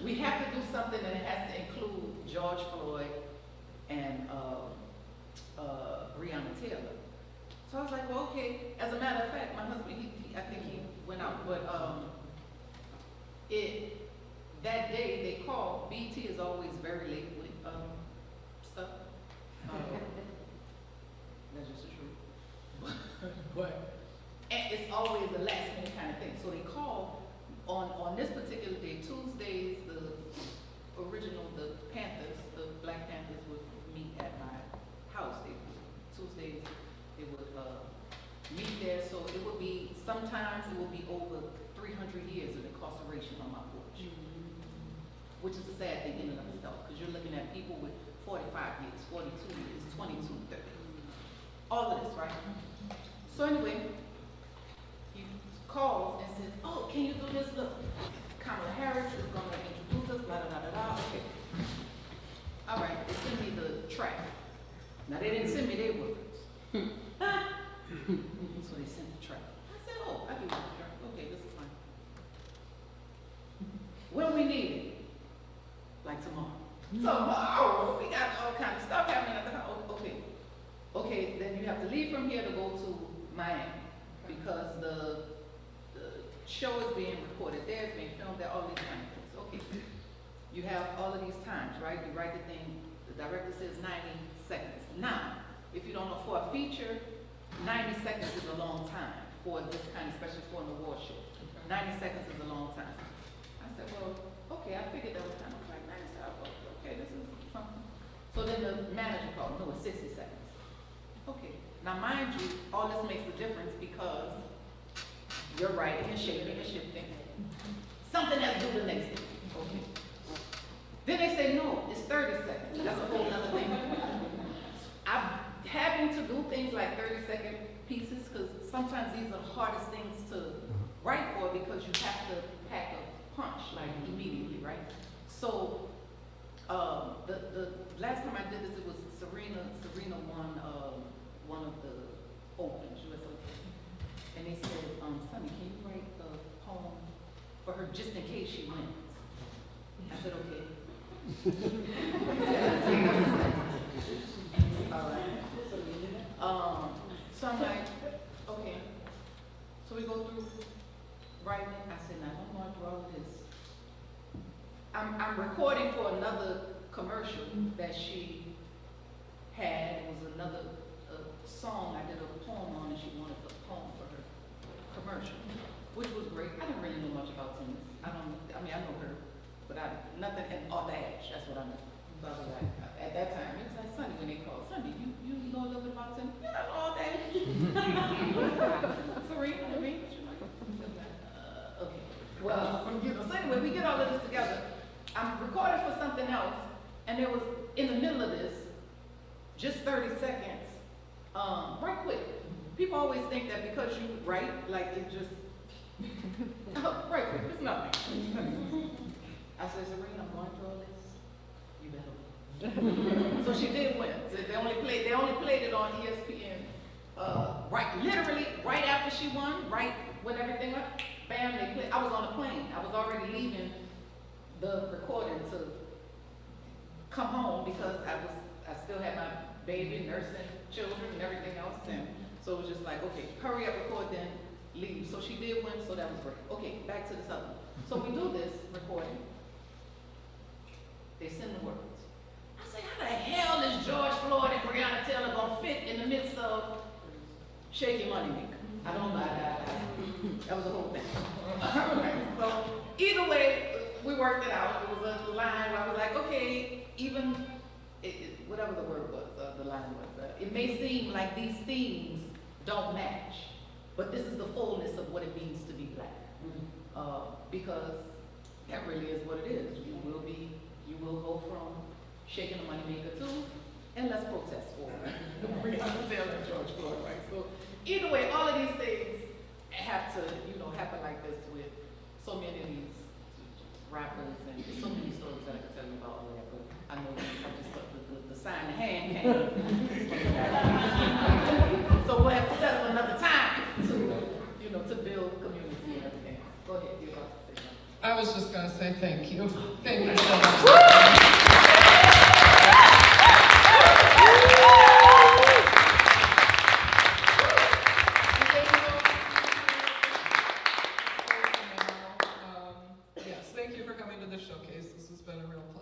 we have to do something that has to include George Floyd and Breonna Taylor. So I was like, well, okay. As a matter of fact, my husband, I think he went out, but that day they called. BT is always very late with stuff. That's just the truth. But and it's always a last minute kind of thing. So they called on this particular day, Tuesdays, the Panthers, the Black Panthers would meet at my house. Tuesdays they would meet there, so it would be, sometimes it would be over 300 years of incarceration on my porch, which is a sad thing in and of itself, because you're looking at people with 45 years, 42 years, 22, 30, all of this, right? So anyway, he calls and says, oh, can you do this? Look, Kamala Harris is gonna introduce us, blah, blah, blah, blah, okay. All right, they sent me the track. Now, they didn't send me their words. So they sent the track. I said, oh, I do want the track. Okay, this is fine. When we need it? Like tomorrow. Tomorrow, we got all kinds of stuff happening at the house. Okay. Okay, then you have to leave from here to go to Miami because the show is being recorded there, it's being filmed there, all these kind of things. Okay. You have all of these times, right? You write the thing, the director says 90 seconds. Now, if you don't know, for a feature, 90 seconds is a long time for this kind, especially for an award show. 90 seconds is a long time. I said, well, okay, I figured that was kind of like 90 seconds. Okay, this is something. So then the manager called, no, it's 60 seconds. Okay, now mind you, all this makes a difference because you're writing and shaping and shifting. Something has to do the next day. Okay. Then they say, no, it's 30 seconds. That's a whole other thing. I'm having to do things like 30-second pieces because sometimes these are the hardest things to write for because you have to pack a punch like immediately, right? So the last time I did this, it was Serena won one of the Opens, US Open. And they said, Sunny, can you write a poem for her just in case she wins? I said, okay. All right. So I'm like, okay. So we go through writing. I said, now I'm going through all of this. I'm recording for another commercial that she had. It was another song I did a poem on, and she wanted the poem for her commercial, which was great. I didn't really know much about tennis. I know her, but nothing in all the edge. That's what I know. So I was like, at that time, it was like Sunny when they called. Sunny, you know a little bit about tennis? Yeah, all that. Serena, I mean, okay. Well, so anyway, we get all of this together. I'm recording for something else, and there was, in the middle of this, just 30 seconds, right quick. People always think that because you write, like it just, right quick, it's nothing. I said, Serena, I'm going through all this. You better win. So she did win. So they only played it on ESPN, literally right after she won, right when everything went, bam, they played. I was on a plane. I was already leaving the recording to come home because I still had my baby, nursing children and everything else. And so it was just like, okay, hurry up, record, then leave. So she did win, so that was great. Okay, back to this other one. So we do this recording. They send the words. I say, how the hell is George Floyd and Breonna Taylor gonna fit in the midst of Shaky Moneymaker? I don't buy that. That was the whole thing. So either way, we worked it out. It was a line where I was like, okay, even whatever the word was, the line was, it may seem like these themes don't match, but this is the fullness of what it means to be black. Because that really is what it is. You will go from shaking the moneymaker to, and let's protest for Breonna Taylor and George Floyd, right? So either way, all of these things have to, happen like this with so many of these rappers and so many stories that I could tell you about all of that, but I know just the sign the hand came. So we'll have to settle another time to build community and everything. Go ahead, you're about to say something. I was just going to say thank you. Thank you so much. Yes, thank you for coming to the showcase. This has been a real pleasure.